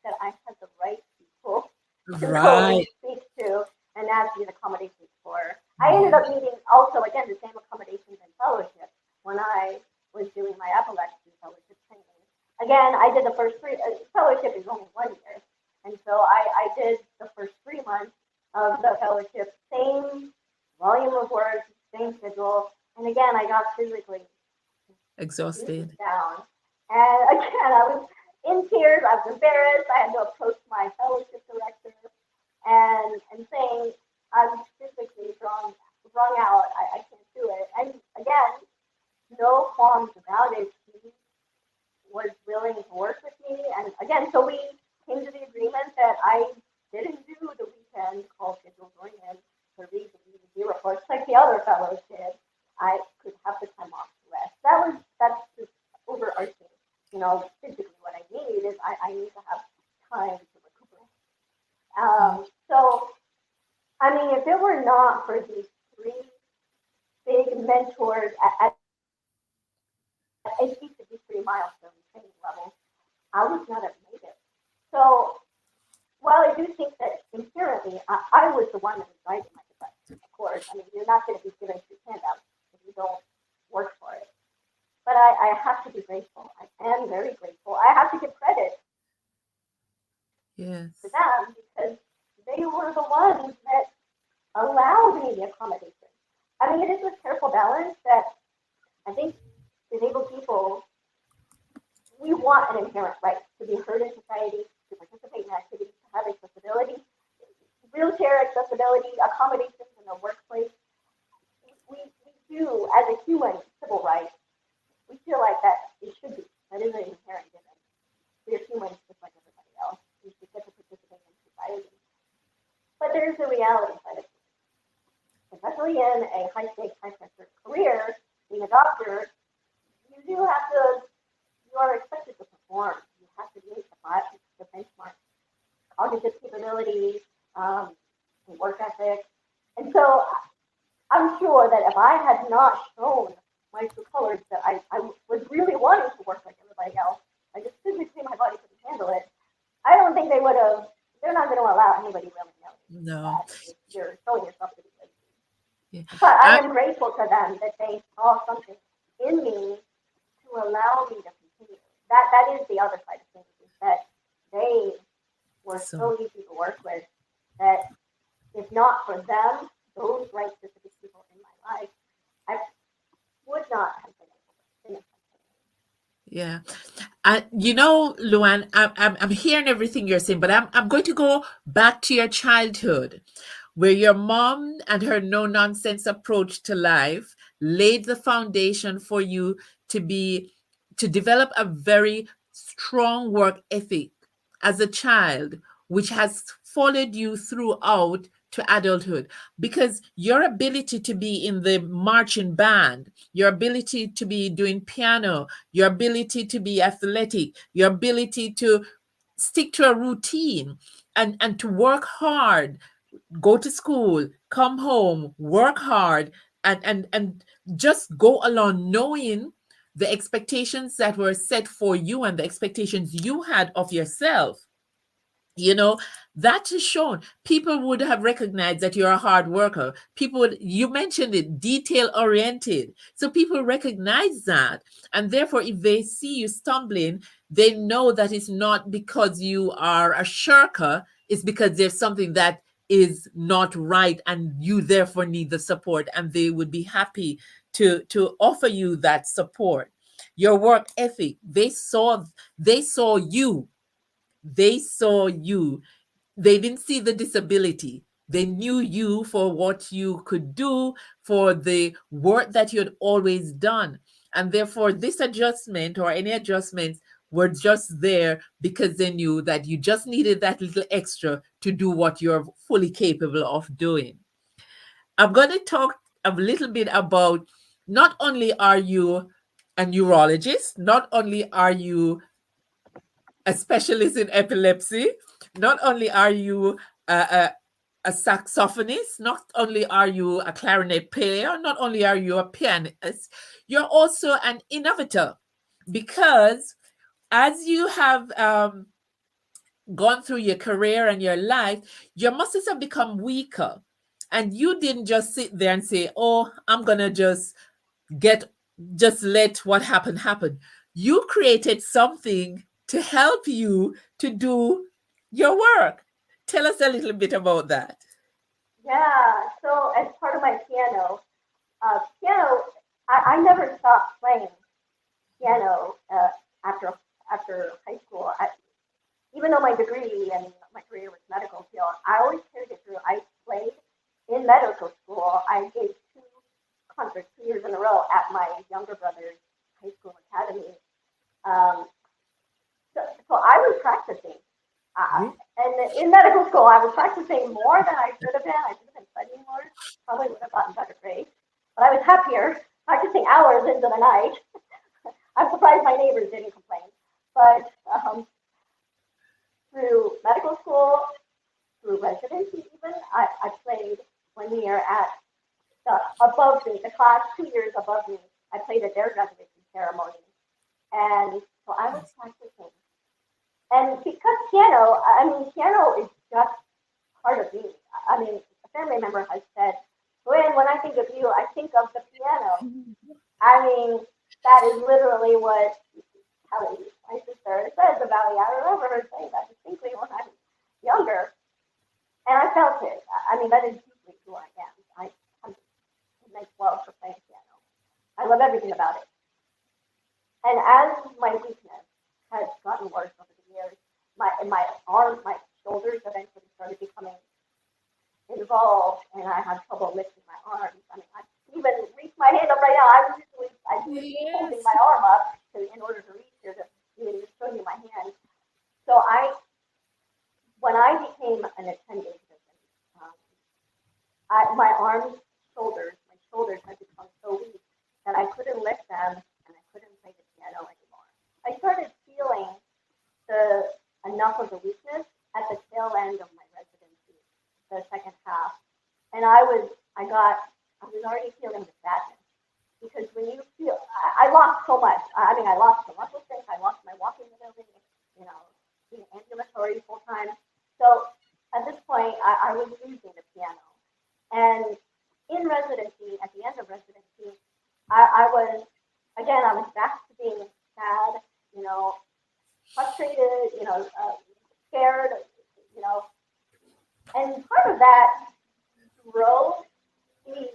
that I had the right people to go and right. speak to and ask these accommodations for. I ended up needing also, again, the same accommodations and fellowship when I was doing my epilepsy fellowship training. Again, I did the first fellowship is only 1 year. And so I did the first 3 months of the fellowship, same volume of work, same schedule. And again, I got physically Exhausted. down. And again, I was in tears. I was embarrassed. I had to approach my fellowship director and saying, I'm physically wrung out. I can't do it. And again, no qualms about it. He was willing to work with me. And again, so we came to the agreement that I didn't do the weekend call schedule going in to read the EVD reports like the other fellows did. I could have the time off to rest. That's just overarching. Physically what I need is I need to have time to recuperate. So, I mean, if it were not for these 3 big mentors at each of these 3 milestone training levels, I would not have made it. So, while I do think that inherently I was the one that was driving my depression, of course. I mean, you're not going to be given 3 handouts if you don't work for it. But I have to be grateful. I am very grateful. I have to give credit Yes. to them because they were the ones that allowed me the accommodation. I mean, it is a careful balance that I think disabled people, we want an inherent right to be heard in society, to participate in activities, to have accessibility, wheelchair accessibility, accommodations in the workplace. We do, as a human civil right, we feel like that it should be. That is an inherent given. We're humans just like everybody else. We should get to participate in society. But there's a reality side of it. Especially in a high-stakes, high-pressure career, being a doctor, you are expected to perform. You have to meet the benchmark, cognitive capabilities, work ethic. And so I'm sure that if I had not shown my true colors, that I was really wanting to work like everybody else, I just physically my body couldn't handle it. I don't think they would have. They're not going to allow anybody really knowing No. that if you're showing yourself to be lazy. Yeah. But I am grateful to them that they saw something in me to allow me to continue. That is the other side of things, is that they were so easy to work with that if not for them, those right specific people in my life, I would not have been able to finish. Yeah. You know, Louann, I'm hearing everything you're saying, but I'm going to go back to your childhood, where your mom and her no nonsense approach to life laid the foundation for you to develop a very strong work ethic as a child, which has followed you throughout to adulthood. Because your ability to be in the marching band, your ability to be doing piano, your ability to be athletic, your ability to stick to a routine and to work hard, go to school, come home, work hard, and just go along knowing the expectations that were set for you and the expectations you had of yourself. You know, that is shown. People would have recognized that you're a hard worker. People would, you mentioned it, detail oriented. So people recognize that. And therefore, if they see you stumbling, they know that it's not because you are a shirker, it's because there's something that is not right and you therefore need the support, and they would be happy to offer you that support. Your work ethic, they saw you, they saw you. They didn't see the disability. They knew you for what you could do, for the work that you had always done. And therefore, this adjustment or any adjustments were just there because they knew that you just needed that little extra to do what you're fully capable of doing. I'm going to talk a little bit about, not only are you a neurologist, not only are you a specialist in epilepsy, not only are you a saxophonist, not only are you a clarinet player, not only are you a pianist, you're also an innovator, because as you have gone through your career and your life, your muscles have become weaker. And you didn't just sit there and say, oh, I'm going to just let what happened happen. You created something to help you to do your work. Tell us a little bit about that. Yeah, so as part of my piano, I never stopped playing piano after high school. Even though my degree and my career was medical field, I always carried it through. I played in medical school. I gave 2 concerts 2 years in a row at my younger brother's high school academy. Um, so I was practicing. And in medical school, I was practicing more than I should have been. I should have been studying more. Probably would have gotten better grades. But I was happier practicing hours into the night. I'm surprised my neighbors didn't complain. But through medical school, through residency even, I played 1 year at above me, the class 2 years above me. I played at their graduation ceremony. And so I was practicing. And because piano is just part of me. I mean, a family member has said, Louann, when I think of you, I think of the piano. I mean, that is literally what Kelly, my sister, says about me. I remember her saying that distinctly when I was younger. And I felt it. I mean, that is deeply who I am. I make love for playing piano. I love everything about it. And as my weakness has gotten worse over the years, my arms, my shoulders eventually started becoming involved, and I had trouble lifting my arms. I mean, I even reach my hand up right now. I usually be holding Yes. my arm up in order to reach here to even just show you my hand. So when I became an attending physician, um, my arms, my shoulders had become so weak that I couldn't lift them and I couldn't play the piano anymore. I started feeling the enough of the weakness at the tail end of my residency, the second half, and I was already feeling the sadness because when you feel, I lost so much. I mean, I lost the muscle strength, I lost my walking ability, you know, being ambulatory full time. So at this point, I was losing the piano. And in residency, at the end of residency, I was, again, I was back to being sad, you know, frustrated, scared, you know, and part of that drove me,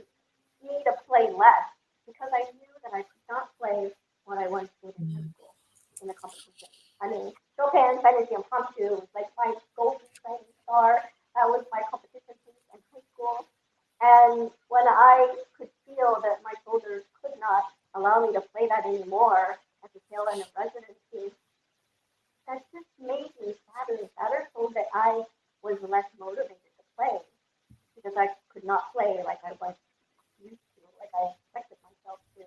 me to play less because I knew that I could not play what I once did in high school in the competition. I mean, Chopin Fantasy Impromptu was like my golden shining star. That was my competition piece in high school. And when I could feel that my shoulders could not allow me to play that anymore at the tail end of residency, that just made me sadder and sadder so that I was less motivated to play because I could not play like I was used to, like I expected myself to.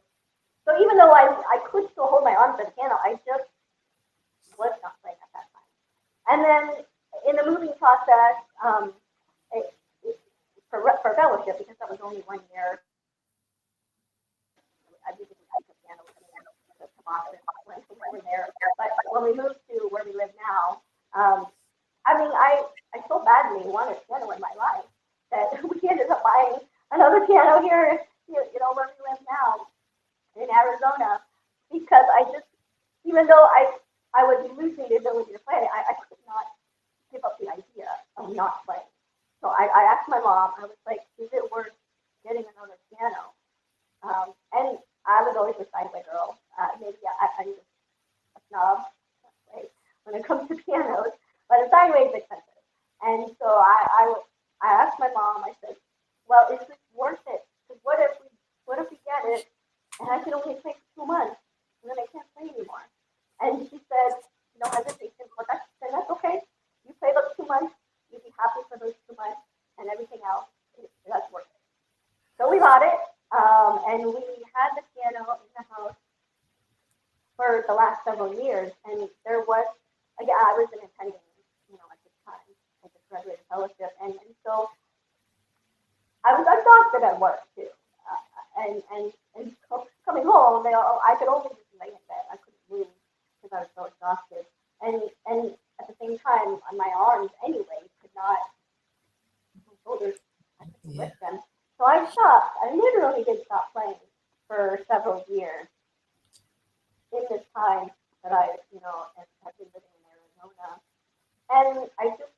So even though I could still hold my arms at the piano, I just was not playing at that time. And then in the moving process, it, for fellowship, because that was only 1 year, I didn't take the piano with me to Boston when we were there. But when we moved to where we live now, I mean, I so badly wanted piano in my life that we ended up buying another piano here, where we live now in Arizona, because I just, even though I was losing the ability to play, I could not give up the idea of not playing. So I asked my mom, I was like, is it worth getting another piano? And I was always a sideway girl. Maybe I'm just a snob, right, when it comes to pianos, but a sideway is expensive. And so I asked my mom, I said, well, is this worth it? Because what if we get it and I can only play for 2 months and then I can't play anymore? And she said, no hesitation, well, that's okay. You play those 2 months, you'll be happy for those 2 months, and everything else, that's worth it. So we bought it, and we had the piano in the house for the last several years. And there was, again, I was an attending, at this time, I just graduated fellowship, and so I was exhausted at work too. And coming home, I could only just lay in bed. I couldn't move because I was so exhausted. And at the same time, my arms anyway could not, my shoulders, I couldn't Yeah. lift them. So I stopped. I literally did stop playing for several years in this time that have been living in Arizona. And I just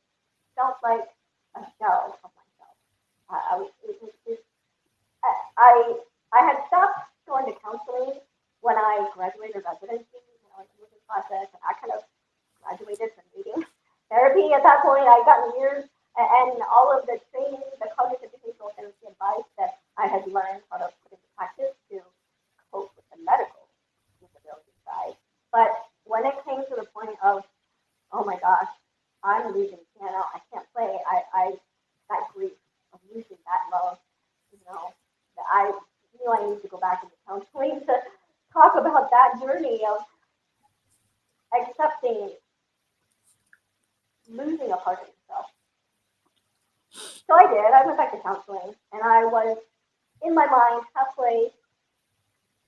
felt like a shell of myself. I was, it, I I had stopped going to counseling when I graduated residency, like the moving process, and I kind of graduated from needing therapy at that point. I got years and all of the training, the cognitive behavioral therapy advice that I had learned how to put into practice to cope with the medical disability side. But when it came to the point of, oh my gosh, I'm losing piano, I can't play, that grief of losing that love, I knew I needed to go back into counseling to talk about that journey of accepting losing a part of yourself. So I did. I went back to counseling, and I was in my mind halfway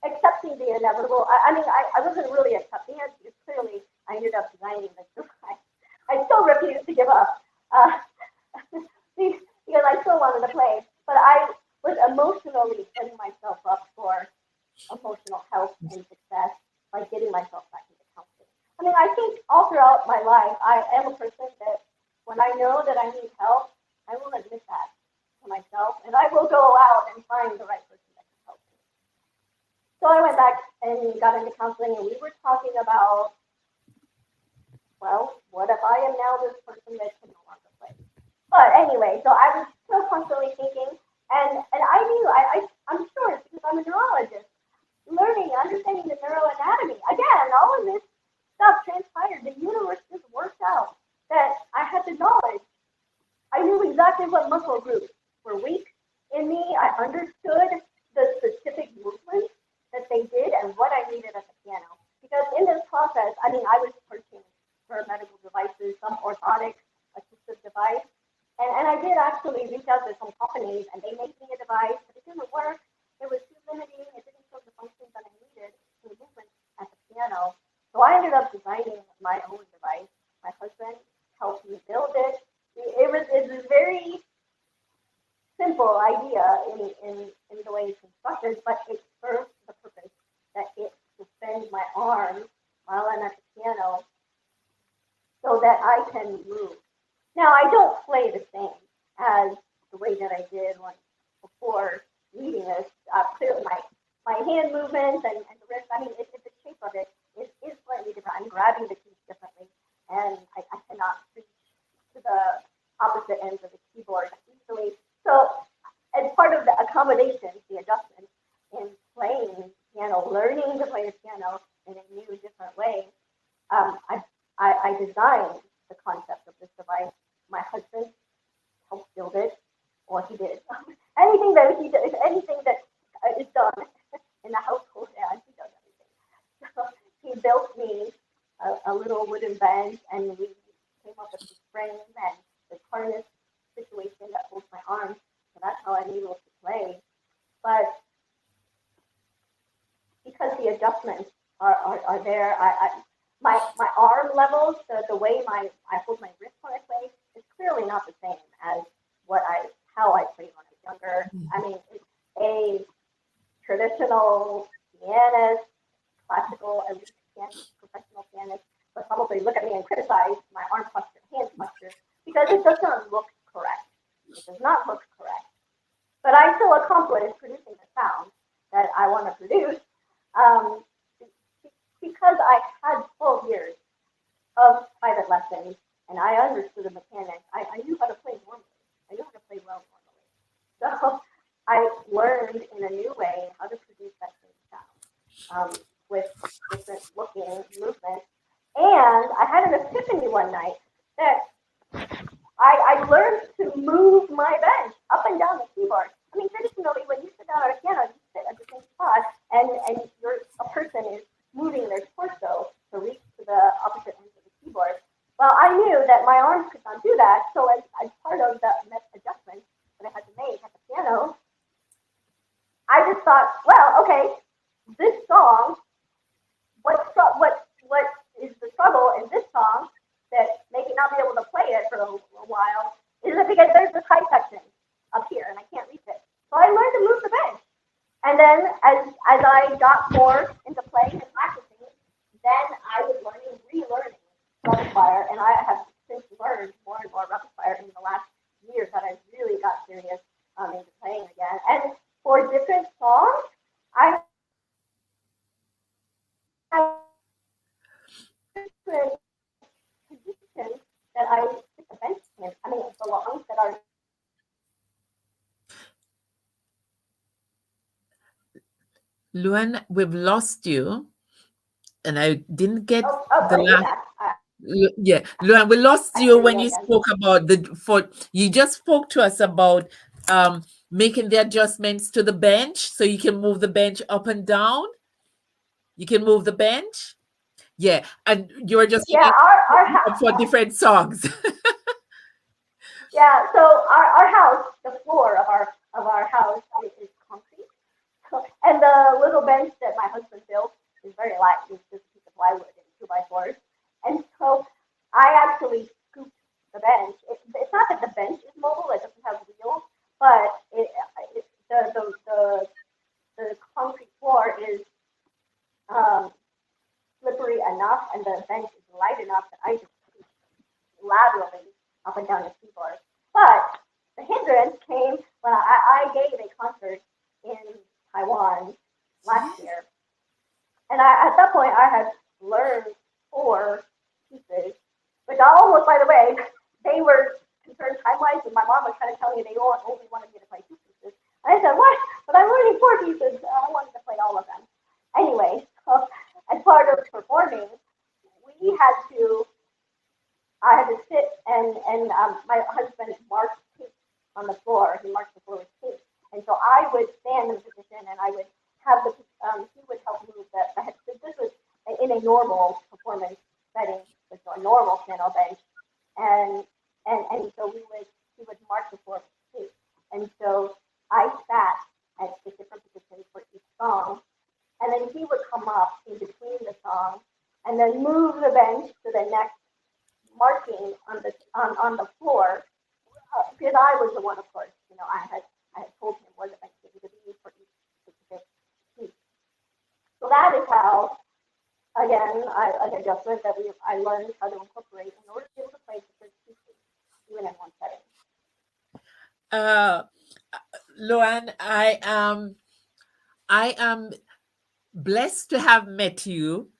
accepting the inevitable. I wasn't really accepting it because clearly I ended up designing the device. I still refused to give up because I still wanted to play, but I was emotionally setting myself up for emotional health and success by getting myself back into counseling. I mean, I think all throughout my life, I am a person that when I know that I need help, I will admit that to myself, and I will go out and find the right person that can help me. So I went back and got into counseling, and we were talking about, well, what if I am now this person that can no longer play? But anyway, so I was still constantly thinking, and I knew, I'm sure it's because I'm a neurologist, learning, understanding the neuroanatomy. Again, all of this stuff transpired. The universe just worked out that I had the knowledge. I knew exactly what muscle groups were weak in me. I understood the specific movements that they did and what I needed at the piano. Because in this process, I mean, I was searching for medical devices, some orthotic assistive device. And I did actually reach out to some companies, and they made me a device, but it didn't work. It was too limiting. It didn't show the functions that I needed for movement at the piano. So I ended up designing my own device. My husband helped me build it. It's a very simple idea in the way it's constructed, but it serves the purpose that it suspends my arms while I'm at the piano so that I can move. Now, I don't play the same as the way that I did before reading this. Clearly, my hand movements and the wrist, I mean, it's the shape of it is slightly different. I'm grabbing the keys differently, and I cannot reach to the opposite ends of the keyboard easily. So, as part of the accommodations, the adjustments in playing piano, learning to play the piano in a new, different way, I designed the concept of this device. My husband helped build it, or he did. Anything that he does, anything that is done in the household, yeah, he does everything. So he built me a little wooden bench, and we came up with the frame and the harness situation that holds my arms. So that's how I'm able to play. But because the adjustments are there, my arm levels, the way I hold my wrist when I play, is clearly not the same as how I played when I was younger. I mean, it's a traditional pianist, classical, elite pianist, professional pianist, but probably look at me and criticize my arm posture, hand posture, because it does not look correct. It does not look correct. But I still accomplished producing the sound that I want to produce because I had 12 years of private lessons and I understood the mechanics. I knew how to play normally. I knew how to play well normally. So I learned in a new way how to produce that same sound with different looking movements. And I had an epiphany one night that I learned to move my bench up and down the keyboard. I mean, traditionally, when you sit down at a piano, you sit at the same spot, and a person is moving their torso to reach to the opposite ends of the keyboard. Well, I knew that my arms could not do that, so as part of the adjustment that I had to make at the piano, I just thought, well, okay, this song, what is the struggle in this song that make me not be able to play it for a while is it because there's this high section up here and I can't reach it. So I learned to move the bench. And then as I got more into playing and practicing, then I was relearning rapid fire, and I have since learned more and more rapid fire in the last years that I really got serious into playing again. And for different songs, I have different positions that I sit the bench in. I mean, the songs that are. Luan, we've lost you, and I didn't get the Sorry, last. that. Yeah, Luan, we lost I you hear when you you again. spoke about you just spoke to us about making the adjustments to the bench so you can move the bench up and down. You can move the bench. Yeah, and you were just Yeah, saying our for different songs. yeah. So our house, the floor of our house is concrete, and the little bench that my husband built is very light. It's just a piece of plywood and 2x4s. And so I actually scooped the bench. It's not that the bench is mobile; it doesn't have wheels, but the concrete floor is slippery enough, and the bench is light enough that I just laterally up and down the keyboard. But the hindrance came when I gave a concert in Taiwan last year, at that point, I had learned four pieces, which I almost, by the way, they were concerned time-wise, and my mom was kind of telling me they only wanted me to play two pieces. And I said, what? But I'm learning four pieces. I wanted to play all of them. Anyway, so as part of performing, we had to, I had to sit and my husband marked tape on the floor. He marked the floor with tape. And so I would stand in the position and I would have he would help move the head. So this was in a normal performance setting with a normal piano bench. And so he would mark the floor with tape. And so I sat at the different positions for each song. And then he would come up in between the songs and then move the bench to the next marking on the floor. Because I was the one, of course, I had told him where the bench needed to be for each specific piece. So that is how, again, an adjustment that I learned how to incorporate in order to be able to play different pieces, even in one setting. Uh, Louann, I am blessed to have met you,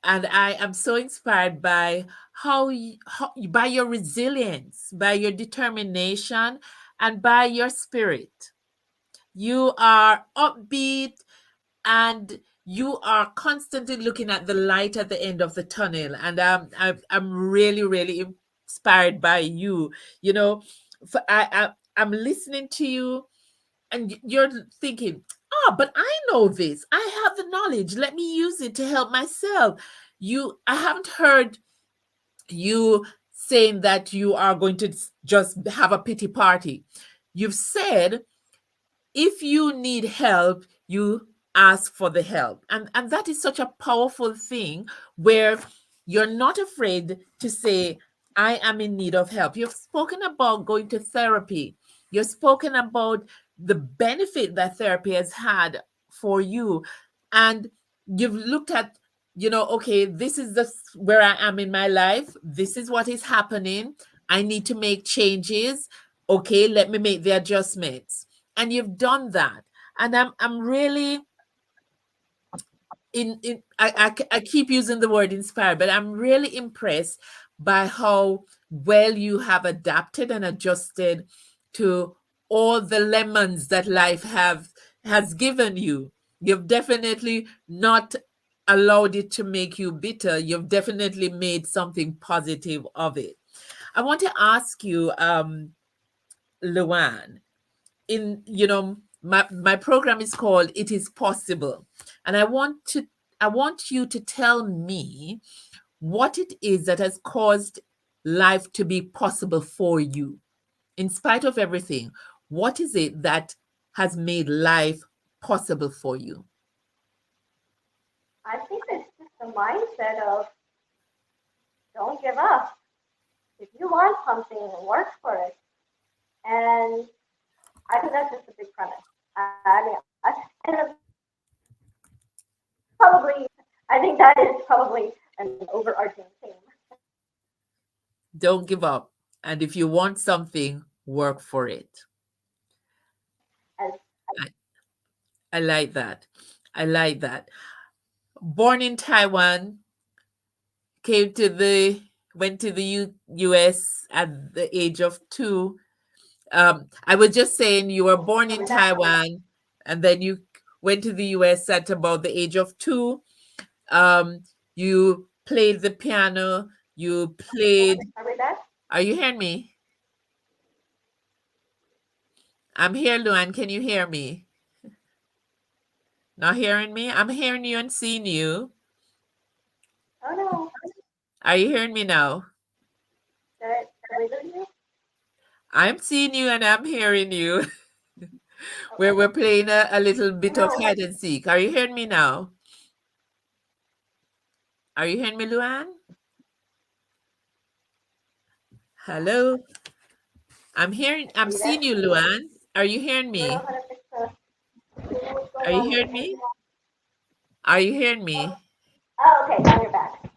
and I am so inspired by by your resilience, by your determination, and by your spirit. You are upbeat, and you are constantly looking at the light at the end of the tunnel. And I'm really, really inspired by you. You know, I'm listening to you, and you're thinking, oh, but I know this. I have the knowledge. Let me use it to help myself. I haven't heard you saying that you are going to just have a pity party. You've said if you need help, you ask for the help. And that is such a powerful thing, where you're not afraid to say, I am in need of help. You've spoken about going to therapy. You've spoken about the benefit that therapy has had for you. And you've looked at, okay, this is where I am in my life. This is what is happening. I need to make changes. Okay, let me make the adjustments. And you've done that. And I'm really I keep using the word inspired, but I'm really impressed by how well you have adapted and adjusted to all the lemons that life has given you. You've definitely not allowed it to make you bitter. You've definitely made something positive of it. I want to ask you, Luann, my program is called It Is Possible, and I want you to tell me what it is that has caused life to be possible for you. In spite of everything, what is it that has made life possible for you? I think it's just the mindset of don't give up. If you want something, work for it. And I think that's just a big premise. And probably, I think that is probably an overarching theme. Don't give up. And if you want something, work for it. As I, I like that. I like that. Born in Taiwan, came to the went to the US at the age of 2. I was just saying you were born in Taiwan, and then you went to the US at about the age of 2. You played the piano. You played. are we back? Are you hearing me? I'm here, Luann. Can you hear me? Not hearing me? I'm hearing you and seeing you. Oh no. Are you hearing me now? Did we lose you? I'm seeing you and I'm hearing you. Where we're playing a little bit of No. hide and seek. Are you hearing me now? Are you hearing me, Luann? Hello? Are I'm you there? seeing you, Luann. Are you hearing I don't know me? how to fix what's Are going you on with hearing the me? Are you hearing me? Oh, okay, now you're back.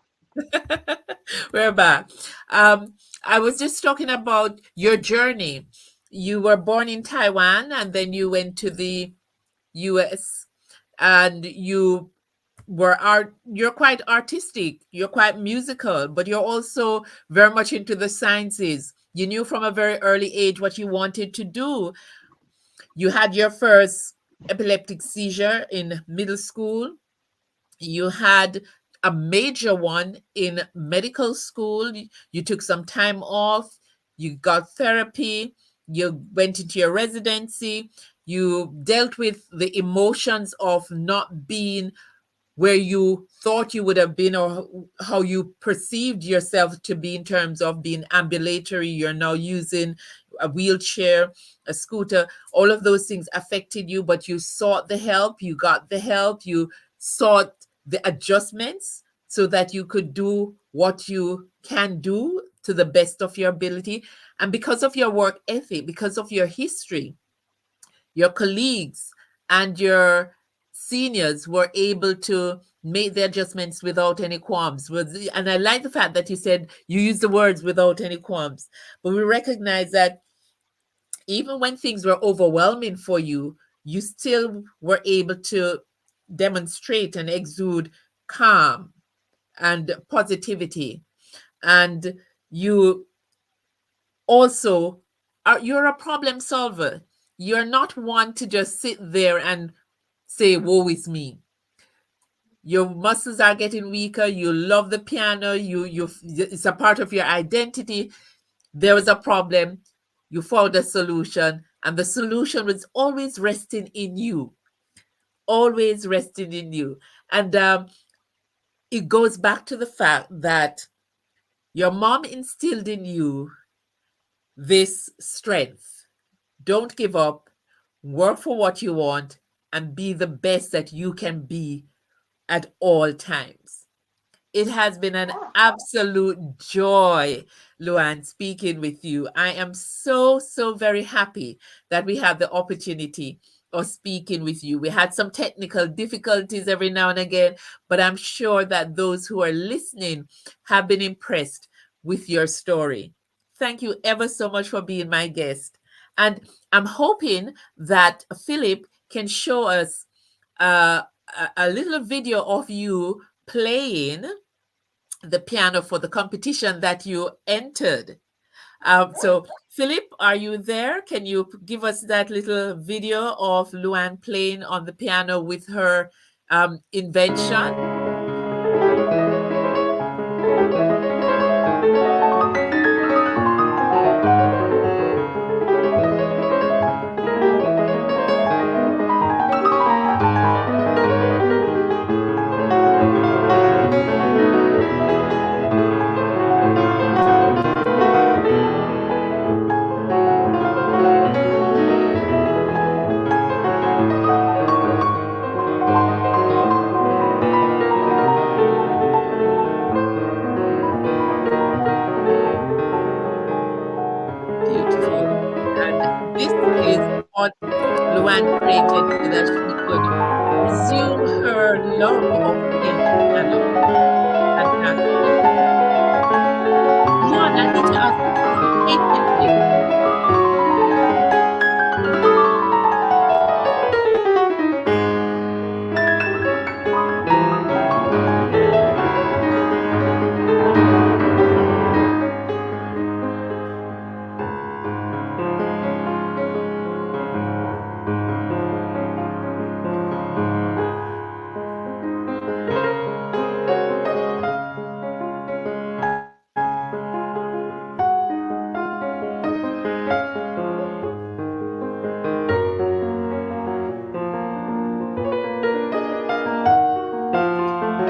We're back. I was just talking about your journey. You were born in Taiwan and then you went to the US, and you you're quite artistic, you're quite musical, but you're also very much into the sciences. You knew from a very early age what you wanted to do. You had your first epileptic seizure in middle school. You had a major one in medical school. You took some time off, you got therapy, you went into your residency, you dealt with the emotions of not being where you thought you would have been, or how you perceived yourself to be in terms of being ambulatory. You're now using a wheelchair, a scooter. All of those things affected you, but you sought the help, you got the help, you sought the adjustments so that you could do what you can do to the best of your ability. And because of your work ethic, because of your history, your colleagues and your seniors were able to make the adjustments without any qualms. And I like the fact that you said you use the words without any qualms. But we recognize that even when things were overwhelming for you, you still were able to demonstrate and exude calm and positivity. And you also you're a problem solver. You're not one to just sit there and say, woe is me. Your muscles are getting weaker. You love the piano. It's a part of your identity. There was a problem. You found a solution, and the solution was always resting in you, always resting in you. And it goes back to the fact that your mom instilled in you this strength. Don't give up, work for what you want, and be the best that you can be at all times. It has been an absolute joy, Louann, speaking with you. I am so, so very happy that we have the opportunity of speaking with you. We had some technical difficulties every now and again, but I'm sure that those who are listening have been impressed with your story. Thank you ever so much for being my guest. And I'm hoping that Philip can show us uh, a little video of you playing the piano for the competition that you entered. So, Philip, are you there? Can you give us that little video of Louann playing on the piano with her invention? Beautiful. And this is what Louann created so that she could resume her love of playing the piano. Fantastic. Louann, I need to ask you something. Patently,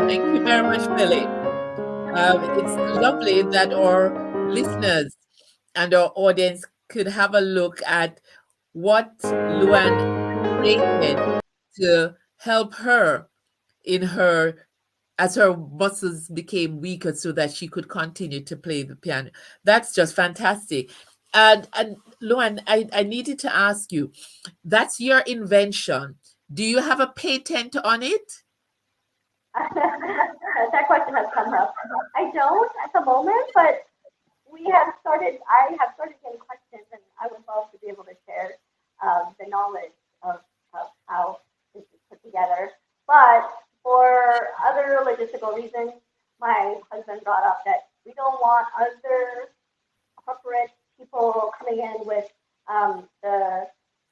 thank you very much, Philip. It's lovely that our listeners and our audience could have a look at what Luan created to help her in her as her muscles became weaker so that she could continue to play the piano. That's just fantastic. And Luan, I needed to ask you, that's your invention. Do you have a patent on it? That question has come up. I don't at the moment, but I have started getting questions, and I would love to be able to share the knowledge of how this is put together. But for other logistical reasons, my husband brought up that we don't want other corporate people coming in with the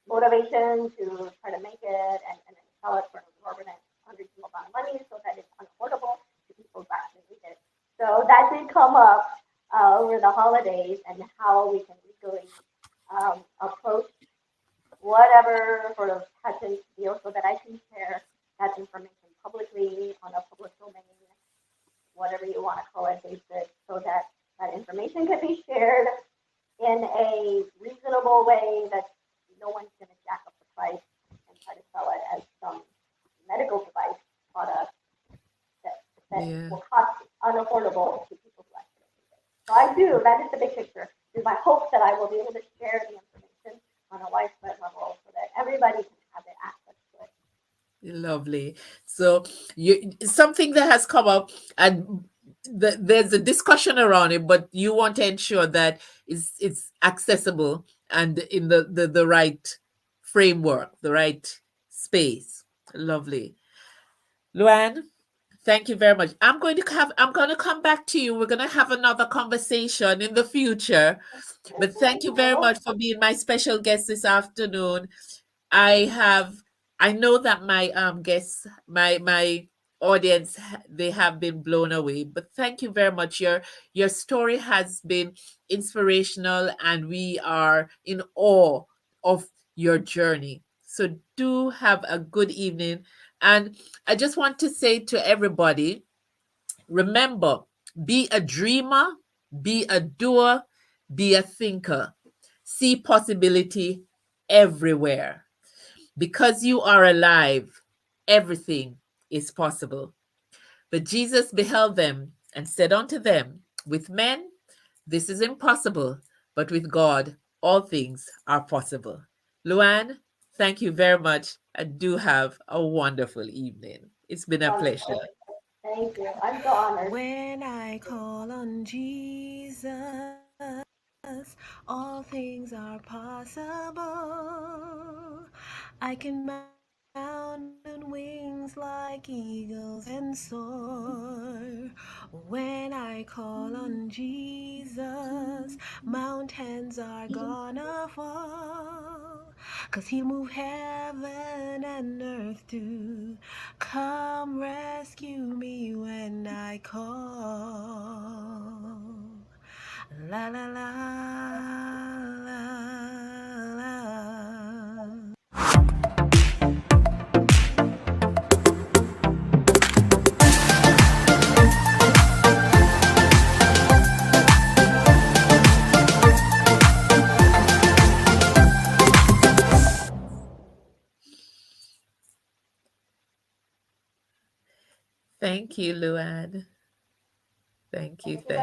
motivation to try to make it and then sell it for an exorbitant unreasonable amount of money so that it's unaffordable to people who actually need it. So that did come up over the holidays and how we can legally approach whatever sort of patent deal so that I can share that information publicly on a public domain, whatever you want to call it, basis, so that that information can be shared in a reasonable way that no one's going to jack up the price and try to sell it as some medical device product that, that Yeah. will cost unaffordable to people who actually need it. So I do, that is the big picture. It is my hope that I will be able to share the information on a widespread level so that everybody can have it access to it. Lovely. So you something that has come up, and there's a discussion around it, but you want to ensure that it's accessible and in the right framework, the right space. Lovely. Luann, thank you very much. I'm going to come back to you. We're going to have another conversation in the future. But thank you very much for being my special guest this afternoon. I have I know that my guests, my audience, they have been blown away. But thank you very much. Your story has been inspirational, and we are in awe of your journey. So do have a good evening. And I just want to say to everybody, remember, be a dreamer, be a doer, be a thinker. See possibility everywhere. Because you are alive, everything is possible. But Jesus beheld them and said unto them, with men, this is impossible, but with God, all things are possible. Luann, thank you very much, and do have a wonderful evening. It's been a pleasure. Wonderful. Thank you. I'm so honored. When I call on Jesus, all things are possible. I can mount on wings like eagles and soar. When I call on Jesus, mountains are gonna fall. 'Cause he'll move heaven and earth to come rescue me when I call. La la la la. Thank you, Luann. Thank you. Thank you Thank